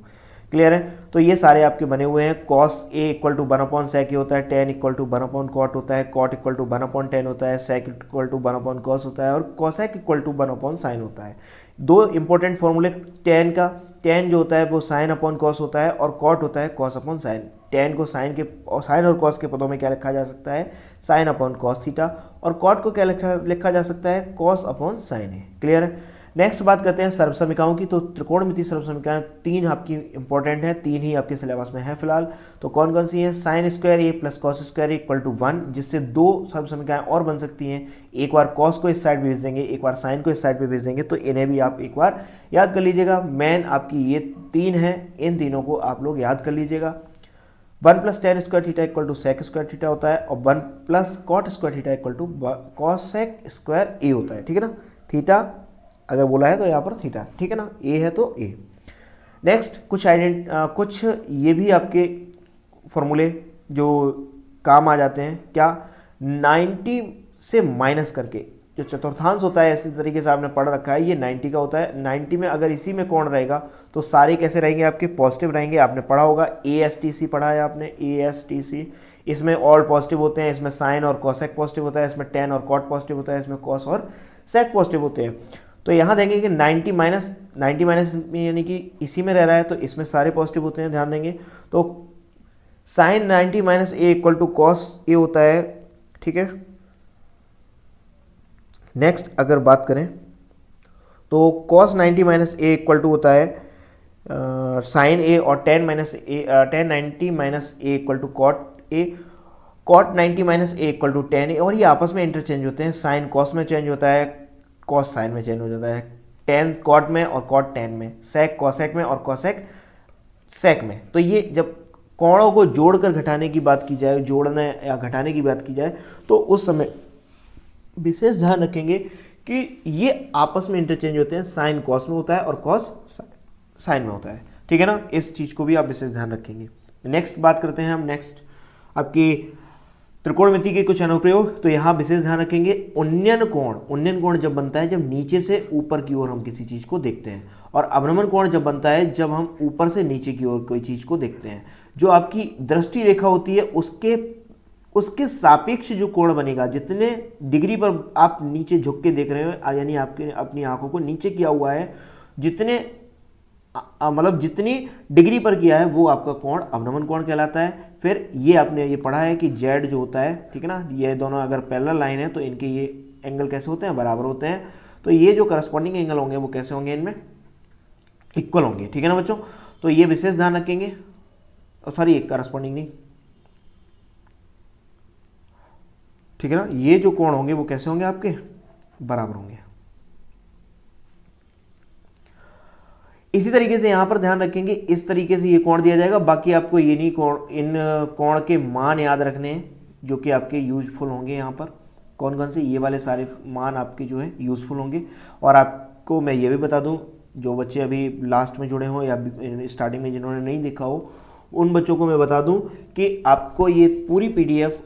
क्लियर है। तो ये सारे आपके बने हुए हैं। Cos A equal to 1/sec होता है, टेन इक्वल टू 1/cot होता है, कॉट इक्वल टू 1/10 होता है, सेक इक्वल टू 1/cos होता है, और कॉसेक इक्वल टू 1/sin होता है। दो इंपॉर्टेंट फॉर्मूले टेन का, टेन जो होता है वो साइन अपॉन कॉस होता है, और कॉट होता है कॉस अपॉन साइन। टेन को साइन और कॉस के पदों में क्या लिखा जा सकता है, साइन अपॉन कॉस थीटा, और कॉट को क्या लिखा जा सकता है, कॉस अपॉन साइन है। क्लियर है। नेक्स्ट बात करते हैं सर्वसमीकाओं की। तो त्रिकोणमिति सर्वसमीकाएं 3 आपकी इंपॉर्टेंट है, 3 ही आपके सिलेबस में है फिलहाल। तो कौन कौन सी है, sine square a plus cos square equal to 1, जिससे 2 सर्वसमीकाएं और बन सकती हैं। एक बार कॉस को इस साइड भेज देंगे, एक बार साइन को इस साइड पे भेज देंगे, तो इन्हें भी आप एक बार याद कर लीजिएगा। मेन आपकी ये 3 है, इन तीनों को आप लोग याद कर लीजिएगा। 1 + tan square theta equal to sec square theta होता है, और 1 + cot square theta equal to cosec square A होता है, ठीक है ना। थीटा अगर बोला है तो यहाँ पर थीटा, ठीक है ना, ए है तो ए। नेक्स्ट कुछ ये भी आपके फॉर्मूले जो काम आ जाते हैं, क्या 90 से माइनस करके जो चतुर्थांश होता है, इसी तरीके से आपने पढ़ रखा है, ये 90 का होता है। 90 में अगर इसी में कोण रहेगा तो सारे कैसे रहेंगे, आपके पॉजिटिव रहेंगे। आपने पढ़ा होगा ASTC पढ़ा है आपने, ASTC, इसमें ऑल पॉजिटिव होते हैं, इसमें साइन और कॉसेक पॉजिटिव होता है, इसमें टेन और कॉट पॉजिटिव होता है, इसमें कॉस और सेक पॉजिटिव होते हैं। तो यहाँ देंगे कि 90 माइनस में यानी कि इसी में रह रहा है तो इसमें सारे पॉजिटिव होते हैं, ध्यान देंगे। तो sine 90 minus A equal to cos A होता है, ठीक है। नेक्स्ट अगर बात करें तो cos 90 minus A equal to होता है साइन ए, और tan 90 minus A equal to cot A, cot 90 minus A equal to tan A, और ये आपस में इंटरचेंज होते हैं। साइन कॉस में चेंज होता है, कॉस साइन में चेंज हो जाता है, टेन कॉट में और कॉट टेन में, सेक कॉसेक में और कॉसेक सेक में। तो ये जब कोणों को जोड़कर घटाने की बात की जाए, जोड़ने या घटाने की बात की जाए, तो उस समय विशेष ध्यान रखेंगे कि ये आपस में इंटरचेंज होते हैं। साइन कॉस में होता है और कॉस साइन में होता है, ठीक है ना। इस चीज़ को भी आप विशेष ध्यान रखेंगे। नेक्स्ट बात करते हैं हम, नेक्स्ट आपकी त्रिकोणमिति के कुछ अनुप्रयोग। तो यहाँ विशेष ध्यान रखेंगे उन्नयन कोण जब बनता है जब नीचे से ऊपर की ओर हम किसी चीज़ को देखते हैं, और अवनमन कोण जब बनता है जब हम ऊपर से नीचे की ओर कोई चीज़ को देखते हैं। जो आपकी दृष्टि रेखा होती है उसके सापेक्ष जो कोण बनेगा, जितने डिग्री पर आप नीचे झुक के देख रहे हो, यानी आपके अपनी आंखों को नीचे किया हुआ है, जितने मतलब जितनी डिग्री पर किया है वो आपका कोण अवनमन कोण कहलाता है। फिर ये आपने ये पढ़ा है कि जेड जो होता है, ठीक है ना, ये दोनों अगर पैरेलल लाइन है तो इनके ये एंगल कैसे होते हैं, बराबर होते हैं। तो ये जो करस्पॉन्डिंग एंगल होंगे वो कैसे होंगे, इनमें इक्वल होंगे, ठीक है ना बच्चों। तो ये विशेष ध्यान रखेंगे। सॉरी, करस्पॉन्डिंग नहीं, ठीक है ना, ये जो कोण होंगे वो कैसे होंगे, आपके बराबर होंगे। इसी तरीके से यहां पर ध्यान रखेंगे, इस तरीके से ये कोण दिया जाएगा। बाकी आपको ये नहीं इन कोण के मान याद रखने हैं जो कि आपके यूजफुल होंगे। यहाँ पर कौन कौन से, ये वाले सारे मान आपके जो है यूजफुल होंगे। और आपको मैं ये भी बता दूं, जो बच्चे अभी लास्ट में जुड़े हों या स्टार्टिंग में जिन्होंने नहीं देखा हो, उन बच्चों को मैं बता दूं कि आपको ये पूरी PDF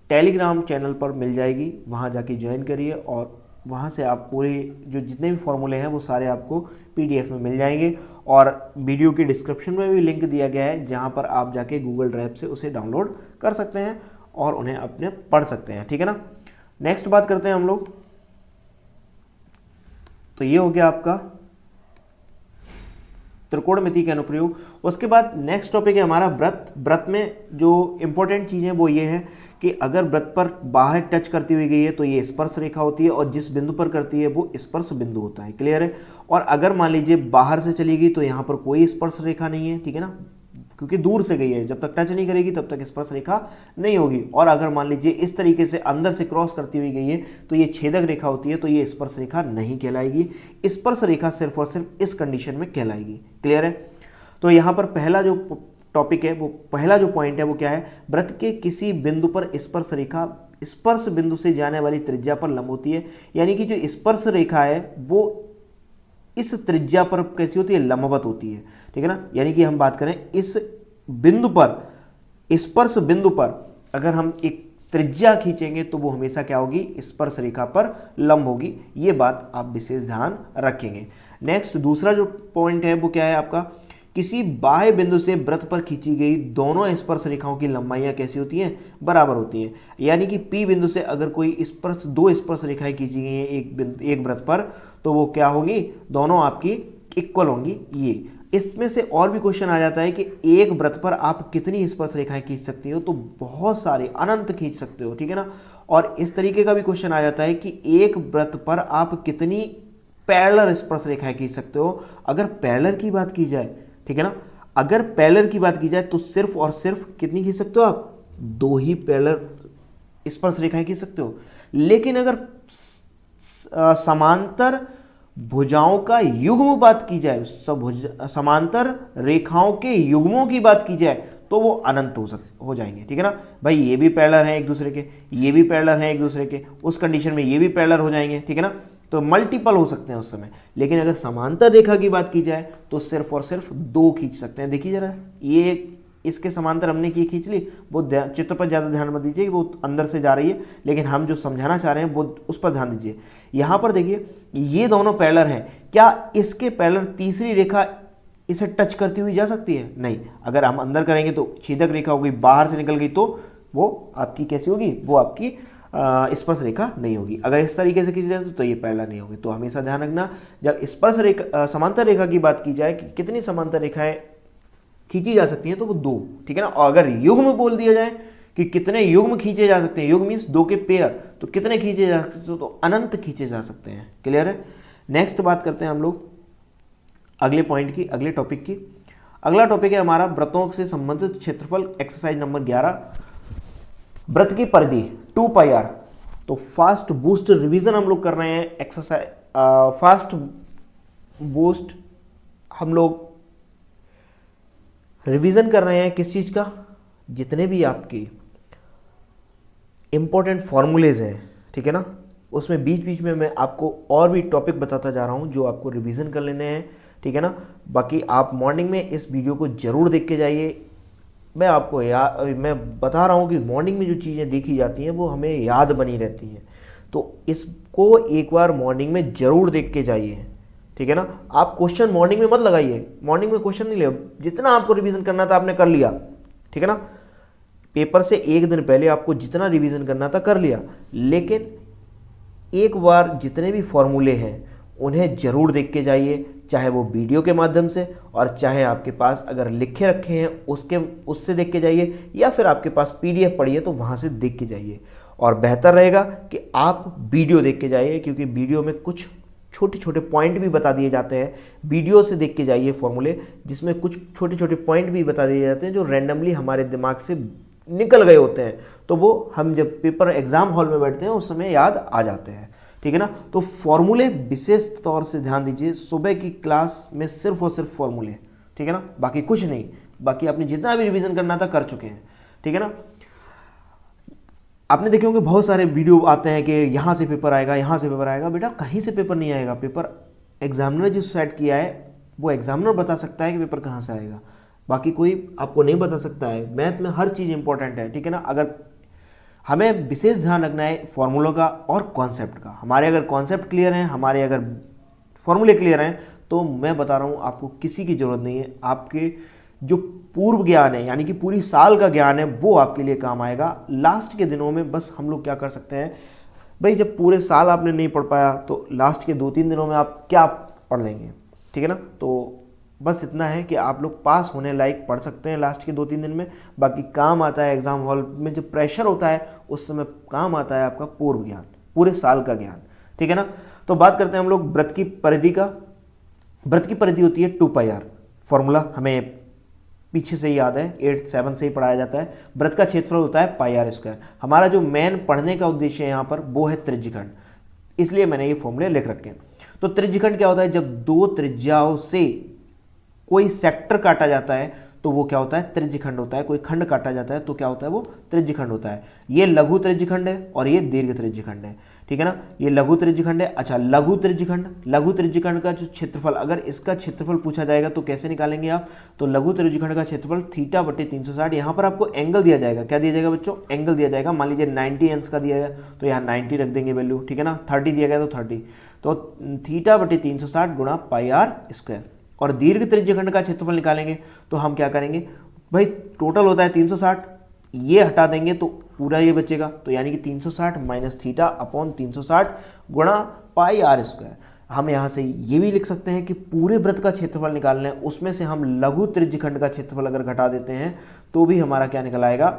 टेलीग्राम चैनल पर मिल जाएगी। वहाँ जाके ज्वाइन करिए और वहाँ से आप पूरे जो जितने भी फॉर्मूले हैं वो सारे आपको PDF में मिल जाएंगे। और वीडियो की डिस्क्रिप्शन में भी लिंक दिया गया है जहाँ पर आप जाके गूगल ड्राइव से उसे डाउनलोड कर सकते हैं और उन्हें अपने पढ़ सकते हैं, ठीक है ना। नेक्स्ट बात करते हैं हम लोग। तो ये हो गया आपका त्रिकोणमिति के अनुप्रयोग। उसके बाद नेक्स्ट टॉपिक है हमारा व्रत। व्रत में जो इंपॉर्टेंट चीज़ें वो ये है कि अगर व्रत पर बाहर टच करती हुई गई है तो ये स्पर्श रेखा होती है, और जिस बिंदु पर करती है वो स्पर्श बिंदु होता है, क्लियर है। और अगर मान लीजिए बाहर से चली गई तो यहाँ पर कोई स्पर्श रेखा नहीं है, ठीक है ना, क्योंकि दूर से गई है, जब तक टच नहीं करेगी तब तक स्पर्श रेखा नहीं होगी। और अगर मान लीजिए इस तरीके से अंदर से क्रॉस करती हुई गई है तो ये छेदक रेखा होती है, तो ये स्पर्श रेखा नहीं कहलाएगी। स्पर्श रेखा सिर्फ और सिर्फ इस कंडीशन में कहलाएगी, क्लियर है। तो यहाँ पर पहला जो टॉपिक है, वो पहला जो पॉइंट है वो क्या है, व्रत के किसी बिंदु पर स्पर्श रेखा स्पर्श बिंदु से जाने वाली त्रिज्या पर लंब होती है। यानी कि जो स्पर्श रेखा है वो इस त्रिज्या पर कैसी होती है, लंबवत होती है, ठीक है ना। यानी कि हम बात करें इस बिंदु पर, स्पर्श बिंदु पर अगर हम एक त्रिज्या खींचेंगे तो वो हमेशा क्या होगी, स्पर्श रेखा पर लंब होगी। ये बात आप विशेष ध्यान रखेंगे। नेक्स्ट दूसरा जो पॉइंट है वो क्या है आपका, किसी बाह्य बिंदु से वृत्त पर खींची गई दोनों स्पर्श रेखाओं की लंबाइयां कैसी होती हैं, बराबर होती हैं। यानी कि P बिंदु से अगर कोई दो स्पर्श रेखाएं खींची गई हैं एक वृत्त पर, तो वो क्या होगी, दोनों आपकी इक्वल होंगी। ये इसमें से और भी क्वेश्चन आ जाता है कि एक वृत्त पर आप कितनी स्पर्श रेखाएं खींच सकती हो, तो बहुत सारे अनंत खींच सकते हो, ठीक है ना। और इस तरीके का भी क्वेश्चन आ जाता है कि एक वृत्त पर आप कितनी पैरेलल स्पर्श रेखाएं खींच सकते हो। अगर पैरेलल की बात की जाए, ठीक है ना, अगर पैरेलल की बात की जाए तो सिर्फ और सिर्फ कितनी खींच सकते हो आप, दो ही पैरेलल स्पर्श रेखाएं खींच सकते हो। लेकिन अगर समांतर भुजाओं का युग्म बात की जाए, समांतर रेखाओं के युग्मों की बात की जाए तो वो अनंत हो जाएंगे, ठीक है ना। भाई ये भी पैरेलल हैं एक दूसरे के, ये भी पैरेलल हैं एक दूसरे के, उस कंडीशन में ये भी पैरेलल हो जाएंगे, ठीक है ना। तो मल्टीपल हो सकते हैं उस समय। लेकिन अगर समांतर रेखा की बात की जाए तो सिर्फ और सिर्फ दो खींच सकते हैं। देखिए जरा, ये इसके समांतर हमने की खींच ली, वो चित्र पर ज़्यादा ध्यान मत दीजिए, वो अंदर से जा रही है, लेकिन हम जो समझाना चाह रहे हैं वो उस पर ध्यान दीजिए। यहाँ पर देखिए ये दोनों पैरेलल हैं, क्या इसके पैरेलल तीसरी रेखा इसे टच करती हुई जा सकती है, नहीं। अगर हम अंदर करेंगे तो छेदक रेखा होगी, बाहर से निकल गई तो वो आपकी कैसी होगी, वो आपकी स्पर्श रेखा नहीं होगी। अगर इस तरीके से खींची जाए तो ये पैरेलल नहीं होगी। तो हमेशा ध्यान रखना जब स्पर्श रेखा समांतर रेखा की बात की जाए कि कितनी समांतर रेखाएं खींची जा सकती हैं तो वो 2, ठीक है ना। और अगर युग्म बोल दिया जाए कि कितने युग्म खींचे जा सकते हैं, युग्म मीन्स 2 के पेयर, तो कितने खींचे जा सकते हैं तो अनंत खींचे जा सकते हैं। क्लियर है। नेक्स्ट बात करते हैं हम लोग अगले पॉइंट की, अगले टॉपिक की। अगला टॉपिक है हमारा व्रतों से संबंधित क्षेत्रफल, एक्सरसाइज नंबर 11, व्रत की परिधि 2 पाई आर। तो फास्ट बूस्ट रिवीजन हम लोग कर रहे हैं। एक्सरसाइज फास्ट बूस्ट हम लोग रिवीजन कर रहे हैं किस चीज का, जितने भी आपके इंपॉर्टेंट फॉर्मूलेज हैं, ठीक है ना, उसमें बीच बीच में मैं आपको और भी टॉपिक बताता जा रहा हूं जो आपको रिवीजन कर लेने हैं, ठीक है ना। बाकी आप मॉर्निंग में इस वीडियो को जरूर देख के जाइए। मैं आपको मैं बता रहा हूं कि मॉर्निंग में जो चीज़ें देखी जाती हैं वो हमें याद बनी रहती हैं, तो इसको एक बार मॉर्निंग में जरूर देख के जाइए, ठीक है ना। आप क्वेश्चन मॉर्निंग में मत लगाइए, मॉर्निंग में क्वेश्चन नहीं ले, जितना आपको रिवीजन करना था आपने कर लिया, ठीक है ना। पेपर से एक दिन पहले आपको जितना रिवीजन करना था कर लिया, लेकिन एक बार जितने भी फॉर्मूले हैं उन्हें जरूर देख के जाइए, चाहे वो वीडियो के माध्यम से और चाहे आपके पास अगर लिखे रखे हैं उससे देख के जाइए, या फिर आपके पास PDF पड़ी है तो वहाँ से देख के जाइए। और बेहतर रहेगा कि आप वीडियो देख के जाइए, क्योंकि वीडियो में कुछ छोटे छोटे पॉइंट भी बता दिए जाते हैं। वीडियो से देख के जाइए फॉर्मूले, जिसमें कुछ छोटे छोटे पॉइंट भी बता दिए जाते हैं जो रैंडमली हमारे दिमाग से निकल गए होते हैं, तो वो हम जब पेपर एग्जाम हॉल में बैठते हैं उस समय याद आ जाते हैं, ठीक है ना। तो फॉर्मूले विशेष तौर से ध्यान दीजिए, सुबह की क्लास में सिर्फ और सिर्फ फॉर्मूले, ठीक है ना, बाकी कुछ नहीं। बाकी आपने जितना भी रिवीजन करना था कर चुके हैं, ठीक है ना। आपने देखे होंगे बहुत सारे वीडियो आते हैं कि यहाँ से पेपर आएगा, यहाँ से पेपर आएगा। बेटा कहीं से पेपर नहीं आएगा, पेपर एग्जामिनर जो सेट किया है वो एग्जामिनर बता सकता है कि पेपर कहाँ से आएगा, बाकी कोई आपको नहीं बता सकता है। मैथ में हर चीज़ इंपॉर्टेंट है, ठीक है ना। अगर हमें विशेष ध्यान रखना है फॉर्मूलों का और कॉन्सेप्ट का। हमारे अगर कॉन्सेप्ट क्लियर हैं, हमारे अगर फॉर्मूले क्लियर हैं, तो मैं बता रहा हूँ आपको किसी की ज़रूरत नहीं है। आपके जो पूर्व ज्ञान है, यानी कि पूरी साल का ज्ञान है, वो आपके लिए काम आएगा। लास्ट के दिनों में बस हम लोग क्या कर सकते हैं भाई, जब पूरे साल आपने नहीं पढ़ पाया तो लास्ट के 2-3 दिनों में आप क्या पढ़ लेंगे, ठीक है ना। तो बस इतना है कि आप लोग पास होने लायक पढ़ सकते हैं लास्ट के 2-3 दिन में। बाकी काम आता है एग्जाम हॉल में जब प्रेशर होता है उस समय काम आता है आपका पूर्व ज्ञान, पूरे साल का ज्ञान, ठीक है ना। तो बात करते हैं हम लोग व्रत की परिधि का। व्रत की परिधि होती है 2 पाई आर। फॉर्मूला हमें पीछे से ही याद है, 8-7 से ही पढ़ाया जाता है। व्रत का क्षेत्रफल होता है पाई आर स्क्वायर। हमारा जो मेन पढ़ने का उद्देश्य है यहाँ पर वो है त्रिज्यखंड, इसलिए मैंने ये फॉर्मूले लिख रखे हैं। तो त्रिज्यखंड क्या होता है, जब 2 त्रिज्याओं से कोई सेक्टर काटा जाता है तो वो क्या होता है, त्रिज्यखंड होता है। कोई खंड काटा जाता है तो क्या होता है, वो त्रिज्यखंड होता है। ये लघु त्रिज्यखंड है और ये दीर्घ त्रिज्यखंड है, ठीक है ना। ये लघु त्रिज्यखंड है। अच्छा, लघु त्रिज्यखंड का जो क्षेत्रफल, अगर इसका क्षेत्रफल पूछा जाएगा तो कैसे निकालेंगे आप, तो लघु त्रिज्यखंड का क्षेत्रफल θ/360। यहाँ पर आपको एंगल दिया जाएगा, क्या दिया जाएगा बच्चों, एंगल दिया जाएगा। मान लीजिए 90 अंश का दिया है तो यहाँ 90 रख देंगे वैल्यू, ठीक है ना। 30 दिया गया तो 30, तो θ/360 गुणा पाई आर स्क्वायर। और दीर्घ त्रिज्यखंड का क्षेत्रफल निकालेंगे तो हम क्या करेंगे भाई, टोटल होता है 360, ये हटा देंगे तो पूरा ये बचेगा, तो यानी कि 360 माइनस θ/360 गुणा पाई आर स्क्वायर। हम यहाँ से ये भी लिख सकते हैं कि पूरे व्रत का क्षेत्रफल निकालना है, उसमें से हम लघु त्रिज्यखंड का क्षेत्रफल अगर घटा देते हैं तो भी हमारा क्या निकल आएगा,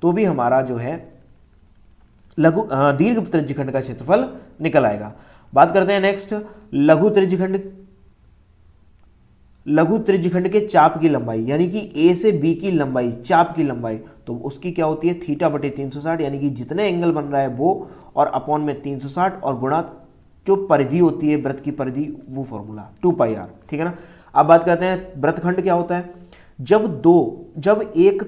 तो भी हमारा जो है दीर्घ त्रिज्यखंड का क्षेत्रफल निकल आएगा। बात करते हैं नेक्स्ट लघु त्रिज्यखंड के चाप की लंबाई, यानी कि ए से बी की लंबाई, चाप की लंबाई, तो उसकी क्या होती है θ/360, यानी कि जितने एंगल बन रहा है वो, और अपॉन में 360 और गुणा जो परिधि होती है व्रत की परिधि, वो फॉर्मूला 2 पाई आर, ठीक है ना। अब बात करते हैं व्रतखंड क्या होता है। जब एक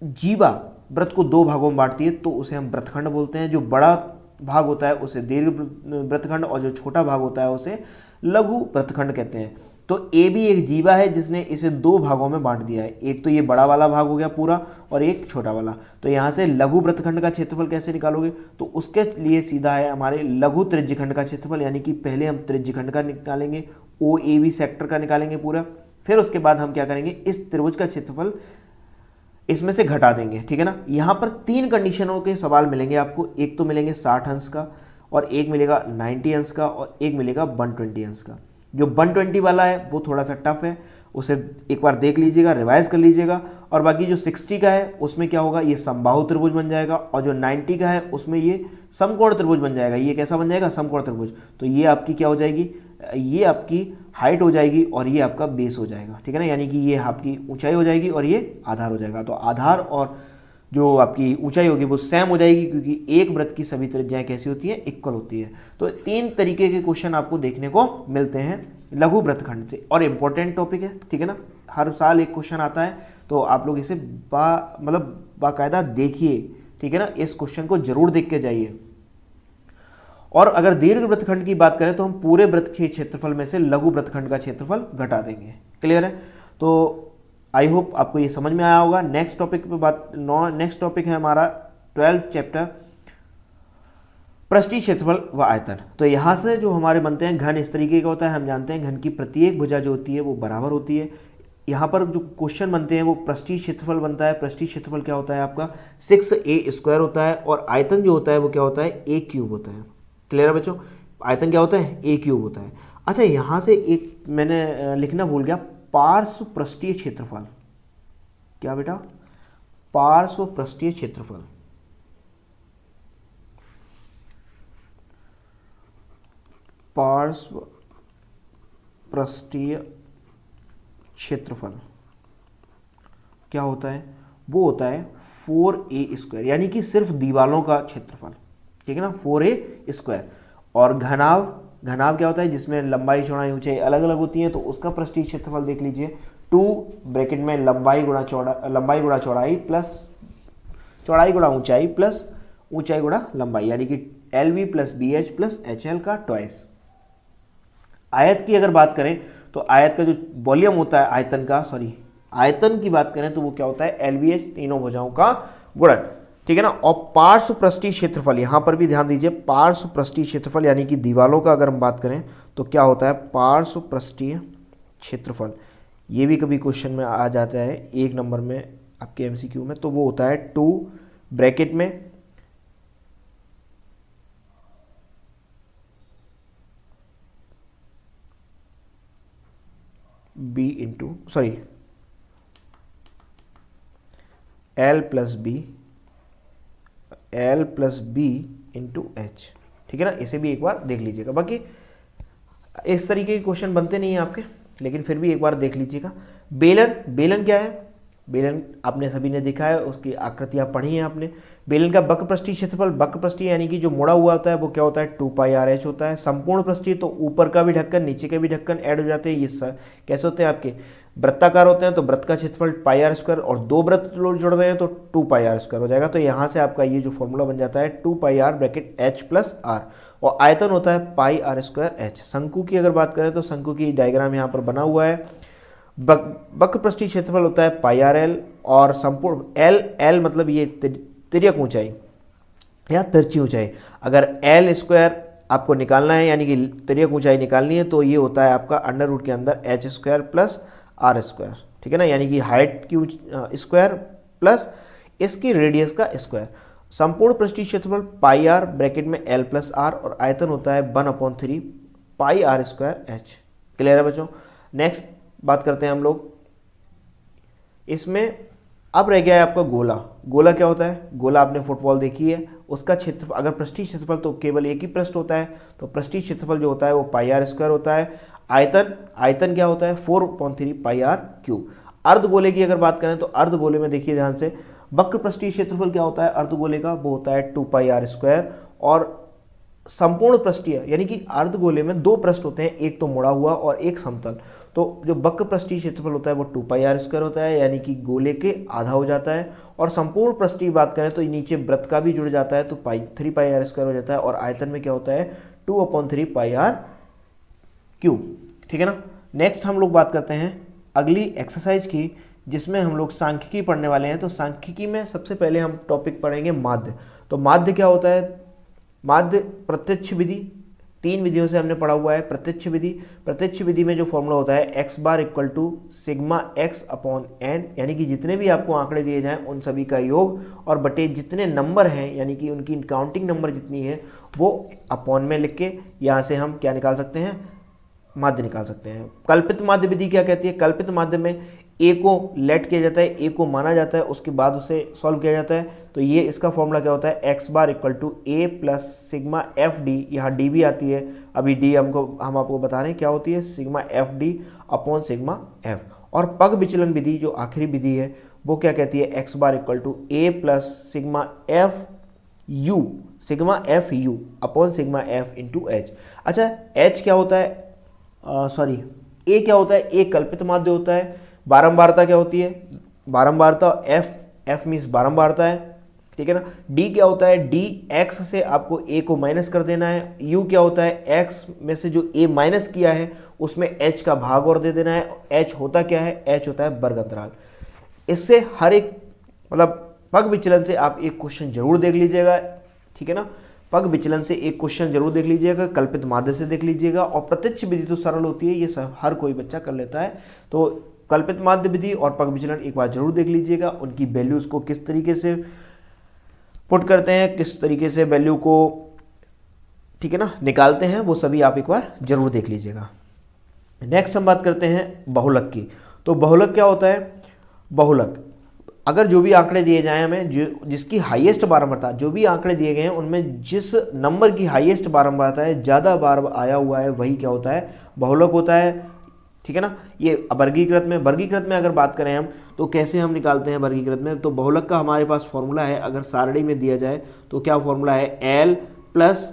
जीवा व्रत को 2 भागों में बांटती है तो उसे हम व्रतखंड बोलते हैं। जो बड़ा भाग होता है उसे दीर्घ व्रतखंड और जो छोटा भाग होता है उसे लघु व्रतखंड कहते हैं। तो ए भी एक जीवा है जिसने इसे 2 भागों में बांट दिया है, एक तो ये बड़ा वाला भाग हो गया पूरा और एक छोटा वाला। तो यहाँ से लघु व्रतखंड का क्षेत्रफल कैसे निकालोगे, तो उसके लिए सीधा है हमारे लघु त्रिज्यखंड का क्षेत्रफल, यानी कि पहले हम त्रिज्यखंड का निकालेंगे, OAB सेक्टर का निकालेंगे पूरा, फिर उसके बाद हम क्या करेंगे, इस त्रिभुज का क्षेत्रफल इसमें से घटा देंगे, ठीक है ना। यहाँ पर 3 कंडीशनों के सवाल मिलेंगे आपको, एक तो मिलेंगे 60 अंश का, और एक मिलेगा 90 अंश का, और एक मिलेगा 120 अंश का। जो 120 वाला है वो थोड़ा सा टफ है, उसे एक बार देख लीजिएगा, रिवाइज कर लीजिएगा। और बाकी जो 60 का है उसमें क्या होगा, ये समबाहु त्रिभुज बन जाएगा, और जो 90 का है उसमें ये समकोण त्रिभुज बन जाएगा। ये कैसा बन जाएगा, समकोण त्रिभुज। तो ये आपकी क्या हो जाएगी, ये आपकी हाइट हो जाएगी और ये आपका बेस हो जाएगा, ठीक है ना। यानी कि ये आपकी ऊंचाई हो जाएगी और ये आधार हो जाएगा। तो आधार और जो आपकी ऊंचाई होगी वो सेम हो जाएगी, क्योंकि एक वृत्त की सभी त्रिज्याएं कैसी होती हैं, इक्वल होती है। तो 3 तरीके के क्वेश्चन आपको देखने को मिलते हैं लघु वृत्तखंड से, और इम्पोर्टेंट टॉपिक है, ठीक है ना। हर साल एक क्वेश्चन आता है, तो आप लोग इसे बाकायदा देखिए, ठीक है ना। इस क्वेश्चन को जरूर देख के जाइए। और अगर दीर्घ वृत्तखंड की बात करें तो हम पूरे वृत्त के क्षेत्रफल में से लघु वृत्तखंड का क्षेत्रफल घटा देंगे। क्लियर है। तो आई होप आपको ये समझ में आया होगा। नेक्स्ट टॉपिक पे नेक्स्ट टॉपिक है हमारा 12 चैप्टर पृष्ठीय क्षेत्रफल व आयतन। तो यहाँ से जो हमारे बनते हैं घन इस तरीके का होता है। हम जानते हैं घन की प्रत्येक भुजा जो होती है वो बराबर होती है। यहाँ पर जो क्वेश्चन बनते हैं वो पृष्ठीय क्षेत्रफल बनता है। पृष्ठीय क्षेत्रफल क्या होता है आपका 6a² होता है, और आयतन जो होता है वो क्या होता है a³ होता है। क्लियर है बच्चों, आयतन क्या होता है a³ होता है। अच्छा, यहाँ से एक मैंने लिखना भूल गया, पार्श्व पृष्ठीय क्षेत्रफल। क्या बेटा, पार्श्व पृष्ठीय क्षेत्रफल। पार्श्व पृष्ठीय क्षेत्रफल क्या होता है, वो होता है 4a², यानी कि सिर्फ दीवालों का क्षेत्रफल, ठीक है ना, 4a²। और घनाव क्या होता है, जिसमें लंबाई चौड़ाई ऊंचाई अलग अलग होती है, तो उसका पृष्ठीय क्षेत्रफल देख लीजिए, 2 ब्रैकेट में लंबाई गुणा चौड़ाई प्लस चौड़ाई गुणा ऊंचाई प्लस ऊंचाई गुणा लंबाई, यानी कि LV plus BH plus HL का ट्वाइस। आयत की अगर बात करें तो आयत का जो वॉल्यूम होता है आयतन की बात करें तो वो क्या होता है LVH, तीनों भुजाओं का गुणन, ठीक है ना। और पार्श्व पृष्ठीय क्षेत्रफल, यहां पर भी ध्यान दीजिए, पार्श्व पृष्ठीय क्षेत्रफल यानी कि दीवालों का अगर हम बात करें तो क्या होता है पार्श्व पृष्ठीय क्षेत्रफल। ये भी कभी क्वेश्चन में आ जाता है 1 नंबर में आपके MCQ में, तो वो होता है 2 ब्रैकेट में L plus b into H, ठीक है ना। इसे भी एक बार देख लीजिएगा। बाकी इस तरीके के क्वेश्चन बनते नहीं हैं आपके, लेकिन फिर भी एक बार देख लीजिएगा। बेलन क्या है, बेलन आपने सभी ने देखा है, उसकी आकृतियां पढ़ी हैं आपने। बेलन का वक्र पृष्ठीय क्षेत्रफल, वक्र पृष्ठीय यानी कि जो मुड़ा हुआ होता है वो क्या होता है 2πRH होता है। संपूर्ण पृष्ठीय तो ऊपर का भी ढक्कन नीचे के भी ढक्कन ऐड हो जाते हैं। ये कैसे होते हैं आपके वृत्ताकार होते हैं, तो वृत्त का क्षेत्रफल πr², और 2 वृत्त जुड़ रहे हैं तो 2πr² हो जाएगा। तो यहाँ से आपका ये जो फॉर्मूला बन जाता है 2πr bracket H plus R, और आयतन होता है πr²H। शंकु की अगर बात करें तो शंकु की डायग्राम यहाँ पर बना हुआ है। वक्र पृष्ठीय क्षेत्रफल होता है πrl, और संपूर्ण L मतलब ये तिर्यक ऊंचाई या तिरछी ऊंचाई। अगर L² आपको निकालना है यानी कि तिर्यक ऊंचाई निकालनी है तो ये होता है आपका अंडर रूट के अंदर H² प्लस R², ठीक है ना, यानी कि हाइट की स्क्वायर प्लस इसकी रेडियस का स्क्वायर। संपूर्ण पृष्ठीय क्षेत्रफल πr ब्रैकेट में L प्लस R, और आयतन होता है 1/3 πr²H। क्लियर है बच्चों। नेक्स्ट बात करते हैं हम लोग, इसमें अब रह गया है आपका गोला क्या होता है। गोला आपने फुटबॉल देखी है, उसका क्षेत्र अगर पृष्ठीय क्षेत्रफल तो केवल एक ही पृष्ठ होता है, तो पृष्ठीय क्षेत्रफल जो होता है वो πr² होता है। आयतन क्या होता है 4/3 πr³। अर्धगोले की अगर बात करें तो अर्धगोले में देखिए ध्यान से, वक्र पृष्ठीय क्षेत्रफल क्या होता है अर्धगोले का, वो होता है 2πr², और संपूर्ण पृष्ठीय यानी कि अर्धगोले में 2 पृष्ठ होते हैं, एक तो मुड़ा हुआ और एक समतल। तो जो वक्र पृष्ठीय क्षेत्रफल होता है वो 2πr² होता है, यानी कि गोले के आधा हो जाता है। और संपूर्ण पृष्ठीय बात करें तो नीचे वृत्त का भी जुड़ जाता है, तो 3πr² हो जाता है। और आयतन में क्या होता है 2/3 πr³, ठीक है ना। नेक्स्ट हम लोग बात करते हैं अगली एक्सरसाइज की, जिसमें हम लोग सांख्यिकी पढ़ने वाले हैं। तो सांख्यिकी में सबसे पहले हम टॉपिक पढ़ेंगे माध्य। तो माध्य क्या होता है, माध्य प्रत्यक्ष विधि 3 विधियों से हमने पढ़ा हुआ है। प्रत्यक्ष विधि, प्रत्यक्ष विधि में जो फॉर्मूला होता है x bar equal to sigma x upon n, यानी कि जितने भी आपको आंकड़े दिए जाएं उन सभी का योग और बटे जितने नंबर हैं यानी कि उनकी काउंटिंग नंबर जितनी है वो अपॉन में लिख के यहाँ से हम क्या निकाल सकते हैं, माध्य निकाल सकते हैं। कल्पित माध्य विधि क्या कहती है, कल्पित माध्य में ए को लेट किया जाता है, ए को माना जाता है, उसके बाद उसे सॉल्व किया जाता है। तो ये इसका फॉर्मूला क्या होता है, x bar equal to a plus sigma f d, यहाँ डी भी आती है, अभी डी हम आपको बता रहे हैं क्या होती है, sigma f D upon sigma F. और पग विचलन विधि जो आखिरी विधि है वो क्या कहती है, x bar equal to a plus sigma f u, sigma f u upon sigma f into h. अच्छा एच क्या होता है, सॉरी ए क्या होता है, ए कल्पित माध्य होता है। बारंबारता क्या होती है, बारंबारता एफ मीन्स बारंबारता है, ठीक है ना। डी क्या होता है, डी एक्स से आपको ए को माइनस कर देना है। यू क्या होता है, एक्स में से जो ए माइनस किया है उसमें एच का भाग और दे देना है। एच होता क्या है, एच होता है वर्ग अंतराल। इससे हर एक मतलब पग विचलन से आप एक क्वेश्चन जरूर देख लीजिएगा, ठीक है ना। पग विचलन से एक क्वेश्चन जरूर देख लीजिएगा, कल्पित माध्य से देख लीजिएगा, और प्रत्यक्ष विधि तो सरल होती है, ये सब हर कोई बच्चा कर लेता है। तो कल्पित माध्य विधि और पग विचलन एक बार जरूर देख लीजिएगा, उनकी वैल्यूज को किस तरीके से पुट करते हैं, किस तरीके से वैल्यू को, ठीक है ना, निकालते हैं, वो सभी आप एक बार जरूर देख लीजिएगा। नेक्स्ट हम बात करते हैं बहुलक की। तो बहुलक क्या होता है, बहुलक अगर जो भी आंकड़े दिए जाएं हमें, जिसकी हाईएस्ट बारंबारता, जो भी आंकड़े दिए गए हैं उनमें जिस नंबर की हाईएस्ट बारंबारता है, ज़्यादा बार आया हुआ है, वही क्या होता है, बहुलक होता है, ठीक है ना। ये वर्गीकृत में अगर बात करें हम तो कैसे हम निकालते हैं वर्गीकृत में, तो बहुलक का हमारे पास फॉर्मूला है, अगर सारणी में दिया जाए तो क्या फॉर्मूला है, L plus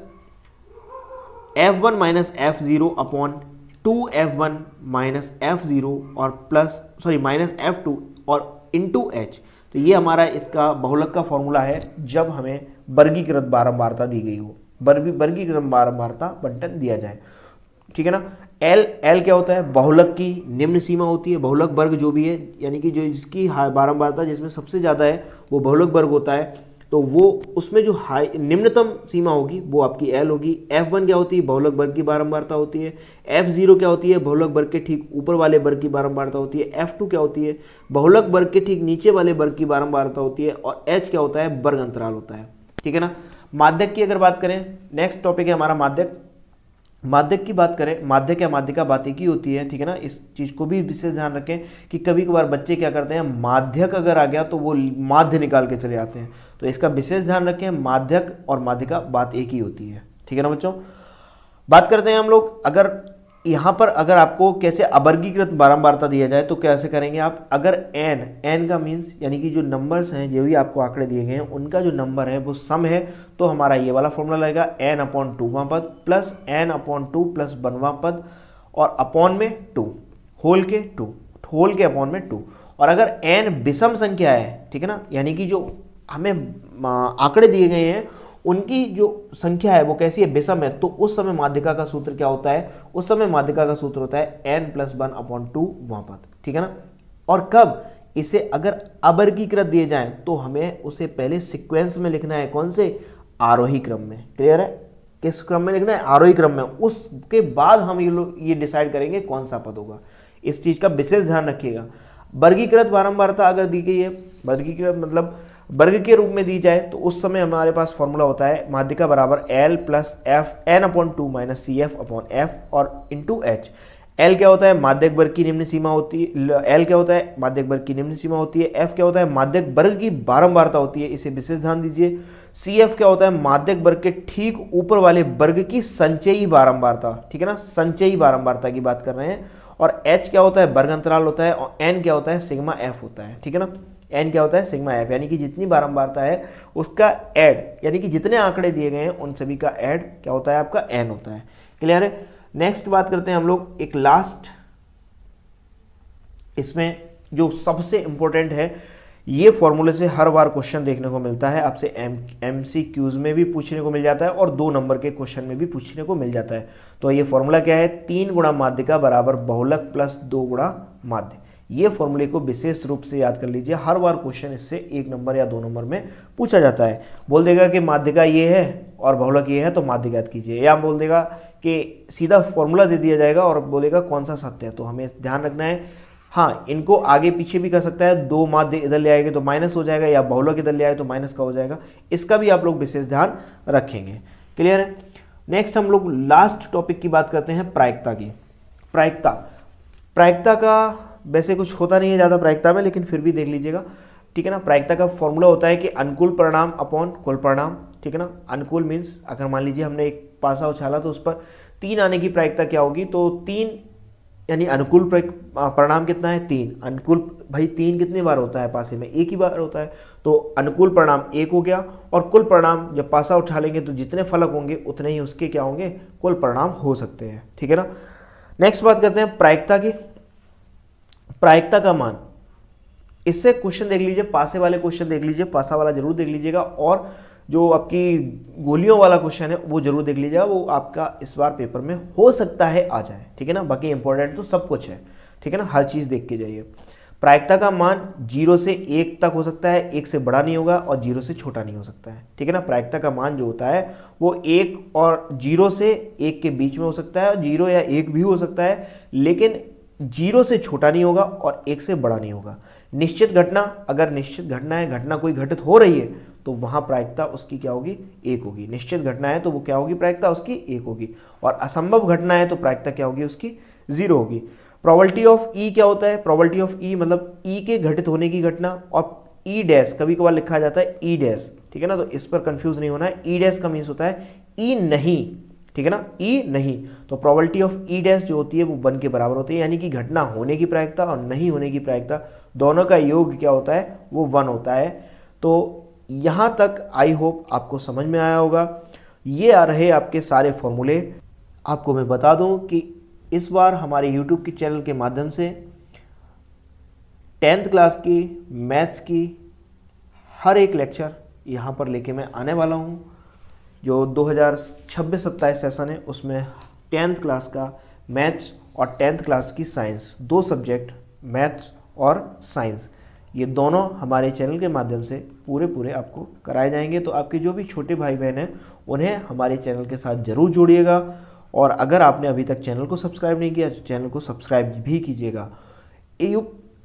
F1 minus F0 upon 2F1 minus F0 और प्लस माइनस F2 और इंटू एच। तो ये हमारा इसका बहुलक का फॉर्मूला है जब हमें वर्गीकृत बारंबारता दी गई हो, वर्गीकृत बारंबारता बंटन दिया जाए, ठीक है ना। एल क्या होता है, बहुलक की निम्न सीमा होती है, बहुलक वर्ग जो भी है यानी कि जो जिसकी बारंबारता जिसमें सबसे ज़्यादा है वो बहुलक वर्ग होता है। तो वो उसमें जो निम्नतम सीमा होगी वो आपकी एल होगी। F1 क्या होती है, बहुलक वर्ग की बारंबारता होती है। F0 क्या होती है, बहुलक वर्ग के ठीक ऊपर वाले वर्ग की बारंबारता होती है। F2 क्या होती है, बहुलक वर्ग के ठीक नीचे वाले वर्ग की बारंबारता होती है। और H क्या होता है, वर्ग अंतराल होता है, ठीक है ना। माध्यक की अगर बात करें, नेक्स्ट टॉपिक है हमारा माध्यक। माध्यक की बात करें, माध्यक या माध्यिका बात एक ही होती है, ठीक है ना। इस चीज़ को भी विशेष ध्यान रखें कि कभी कभार बच्चे क्या करते हैं, माध्यक अगर आ गया तो वो माध्य निकाल के चले जाते हैं, तो इसका विशेष ध्यान रखें, माध्यक और माध्यिका बात एक ही होती है, ठीक है ना बच्चों। बात करते हैं हम लोग, अगर यहाँ पर अगर आपको कैसे अवर्गीकृत बारंबारता दिया जाए तो कैसे करेंगे आप, अगर एन का मीन्स यानी कि जो नंबर्स हैं, जो भी आपको आंकड़े दिए गए हैं उनका जो नंबर है वो सम है, तो हमारा ये वाला फॉर्मूला लगेगा एन अपॉन 2वां पद प्लस एन अपॉन 2 प्लस 1वां पद और अपॉन में 2 होल के अपॉन में 2। और अगर एन विषम संख्या है, ठीक है ना, यानी कि जो हमें आंकड़े दिए गए हैं उनकी जो संख्या है वो कैसी है, विषम है, तो उस समय माध्यिका का सूत्र क्या होता है, उस समय माध्यिका का सूत्र होता है n प्लस 1 अपॉन 2 वहां पर, ठीक है ना। और कब इसे अगर अवर्गीकृत दिए जाएं तो हमें उसे पहले सीक्वेंस में लिखना है, कौन से, आरोही क्रम में, क्लियर है, किस क्रम में लिखना है, आरोही क्रम में। उसके बाद हम ये डिसाइड करेंगे कौन सा पद होगा, इस चीज का विशेष ध्यान रखिएगा। वर्गीकृत बारंबारता अगर दी गई है, वर्गीकृत मतलब वर्ग के रूप में दी जाए तो उस समय हमारे पास फॉर्मूला होता है माध्यिका बराबर l plus f n upon 2 minus c f upon f और इंटू एच। एल क्या होता है, माध्यक वर्ग की निम्न सीमा होती है, एल क्या होता है, माध्यक वर्ग की निम्न सीमा होती है। एफ क्या होता है, माध्यक वर्ग की बारंबारता होती है, इसे विशेष ध्यान दीजिए। सी एफ क्या होता है, माध्यक वर्ग के ठीक ऊपर वाले वर्ग की संचयी बारंबारता, ठीक है ना, संचयी बारंबारता की बात कर रहे हैं। और एच क्या होता है, वर्ग अंतराल होता है। और एन क्या होता है, सिग्मा एफ होता है, ठीक है ना। एन क्या होता है, सिग्मा एफ, यानी कि जितनी बारंबारता है उसका ऐड, यानी कि जितने आंकड़े दिए गए हैं उन सभी का ऐड क्या होता है, आपका एन होता है, क्लियर है। नेक्स्ट बात करते हैं हम लोग एक लास्ट, इसमें जो सबसे इंपॉर्टेंट है, ये फॉर्मूले से हर बार क्वेश्चन देखने को मिलता है आपसे, MCQs में भी पूछने को मिल जाता है और 2 नंबर के क्वेश्चन में भी पूछने को मिल जाता है। तो ये फॉर्मूला क्या है, 3 गुणा माध्यिका बराबर बहुलक प्लस 2 गुणा माध्य। ये फॉर्मूले को विशेष रूप से याद कर लीजिए, हर बार क्वेश्चन इससे 1 नंबर या 2 नंबर में पूछा जाता है। बोल देगा कि माध्यिका ये है और बहुलक ये है तो माध्य ज्ञात कीजिए, या बोल देगा कि सीधा फॉर्मूला दे दिया जाएगा और बोलेगा कौन सा सत्य है। तो हमें ध्यान रखना है, हाँ इनको आगे पीछे भी कर सकता है, दो माध्य इधर ले आएंगे तो माइनस हो जाएगा, या बहुलक इधर ले आए तो माइनस का हो जाएगा, इसका भी आप लोग विशेष ध्यान रखेंगे। क्लियर है। नेक्स्ट हम लोग लास्ट टॉपिक की बात करते हैं प्रायिकता की। प्रायिकता का वैसे कुछ होता नहीं है ज़्यादा प्रायिकता में, लेकिन फिर भी देख लीजिएगा, ठीक है ना। प्रायिकता का फॉर्मूला होता है कि अनुकूल परिणाम अपॉन कुल परिणाम, ठीक है ना। अनुकूल मीन्स अगर मान लीजिए हमने एक पासा उछाला तो उस पर 3 आने की प्रायिकता क्या होगी, तो 3 यानी अनुकूल परिणाम कितना है 3। अनुकूल भाई 3 कितनी बार होता है पासे में, एक ही बार होता है, तो अनुकूल परिणाम 1 हो गया, और कुल परिणाम जब पासा उठा लेंगे तो जितने फलक होंगे उतने ही उसके क्या होंगे, कुल परिणाम हो सकते हैं, ठीक है ना। नेक्स्ट बात करते हैं प्रायिकता की। प्रायिकता का मान, इससे क्वेश्चन देख लीजिए, पासे वाले क्वेश्चन देख लीजिए, पासा वाला जरूर देख लीजिएगा, और जो आपकी गोलियों वाला क्वेश्चन है वो जरूर देख लीजिएगा, वो आपका इस बार पेपर में हो सकता है आ जाए, ठीक है ना। बाकी इंपॉर्टेंट तो सब कुछ है, ठीक है ना, हर चीज़ देख के जाइए। प्रायिकता का मान 0 से 1 तक हो सकता है, 1 से बड़ा नहीं होगा और 0 से छोटा नहीं हो सकता है, ठीक है ना। प्रायिकता का मान जो होता है वो 1 और 0 से 1 के बीच में हो सकता है, और 0 या 1 भी हो सकता है, लेकिन 0 से छोटा नहीं होगा और 1 से बड़ा नहीं होगा। निश्चित घटना, अगर निश्चित घटना है, घटना कोई घटित हो रही है, तो वहां प्रायिकता उसकी क्या होगी, 1 होगी। निश्चित घटना है तो वो क्या होगी, प्रायिकता उसकी 1 होगी, और असंभव घटना है तो प्रायिकता क्या होगी, उसकी 0 होगी। प्रोबेबिलिटी ऑफ ई क्या होता है, प्रोबेबिलिटी ऑफ ई मतलब ई के घटित होने की घटना, और ई डैश कभी कभार लिखा जाता है ई डैश, ठीक है ना, तो इस पर कंफ्यूज नहीं होना है। ई डैश का मीन्स होता है ई नहीं, ठीक है ना, ई नहीं। तो प्रोबेबिलिटी ऑफ ई डैश जो होती है वो 1 के बराबर होती है, यानी कि घटना होने की प्रायिकता और नहीं होने की प्रायिकता दोनों का योग क्या होता है, वो 1 होता है। तो यहाँ तक आई होप आपको समझ में आया होगा। ये आ रहे आपके सारे फॉर्मूले। आपको मैं बता दूं कि इस बार हमारे यूट्यूब के चैनल के माध्यम से 10th क्लास की मैथ्स की हर एक लेक्चर यहाँ पर लेके मैं आने वाला हूँ। जो 2026-27 सेशन है उसमें 10th क्लास का मैथ्स और 10th क्लास की साइंस, 2 सब्जेक्ट मैथ्स और साइंस, ये दोनों हमारे चैनल के माध्यम से पूरे आपको कराए जाएंगे। तो आपके जो भी छोटे भाई बहन हैं उन्हें हमारे चैनल के साथ ज़रूर जोड़िएगा, और अगर आपने अभी तक चैनल को सब्सक्राइब नहीं किया तो चैनल को सब्सक्राइब भी कीजिएगा।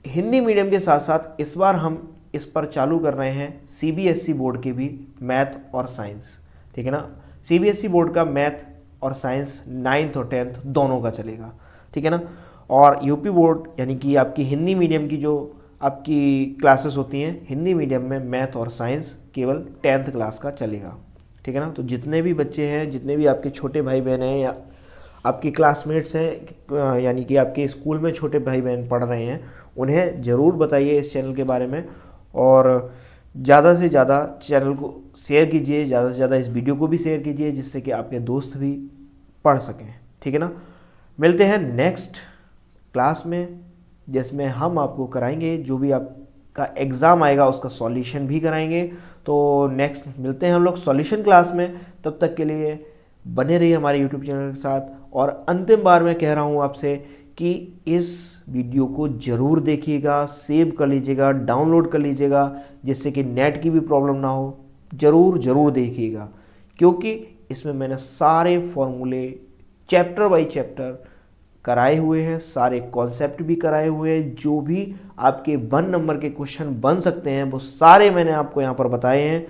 हिंदी मीडियम के साथ साथ इस बार हम इस पर चालू कर रहे हैं CBSE बोर्ड के भी मैथ और साइंस, ठीक है ना। CBSE बोर्ड का मैथ और साइंस 9th और 10th दोनों का चलेगा, ठीक है ना। और यूपी बोर्ड यानी कि आपकी हिंदी मीडियम की जो आपकी क्लासेस होती हैं, हिंदी मीडियम में मैथ और साइंस केवल 10th क्लास का चलेगा, ठीक है ना। तो जितने भी बच्चे हैं, जितने भी आपके छोटे भाई बहन हैं या आपकी क्लासमेट्स हैं, यानी कि आपके स्कूल में छोटे भाई बहन पढ़ रहे हैं, उन्हें ज़रूर बताइए इस चैनल के बारे में, और ज़्यादा से ज़्यादा चैनल को शेयर कीजिए, ज़्यादा से ज़्यादा इस वीडियो को भी शेयर कीजिए, जिससे कि आपके दोस्त भी पढ़ सकें, ठीक है ना। मिलते हैं नेक्स्ट क्लास में, जिसमें हम आपको कराएंगे जो भी आपका एग्ज़ाम आएगा उसका सॉल्यूशन भी कराएंगे। तो नेक्स्ट मिलते हैं हम लोग सॉल्यूशन क्लास में। तब तक के लिए बने रहिए हमारे यूट्यूब चैनल के साथ। और अंतिम बार मैं कह रहा हूँ आपसे कि इस वीडियो को ज़रूर देखिएगा, सेव कर लीजिएगा, डाउनलोड कर लीजिएगा, जिससे कि नेट की भी प्रॉब्लम ना हो। ज़रूर देखिएगा, क्योंकि इसमें मैंने सारे फॉर्मूले चैप्टर बाय चैप्टर कराए हुए हैं, सारे कॉन्सेप्ट भी कराए हुए हैं। जो भी आपके 1 नंबर के क्वेश्चन बन सकते हैं वो सारे मैंने आपको यहाँ पर बताए हैं।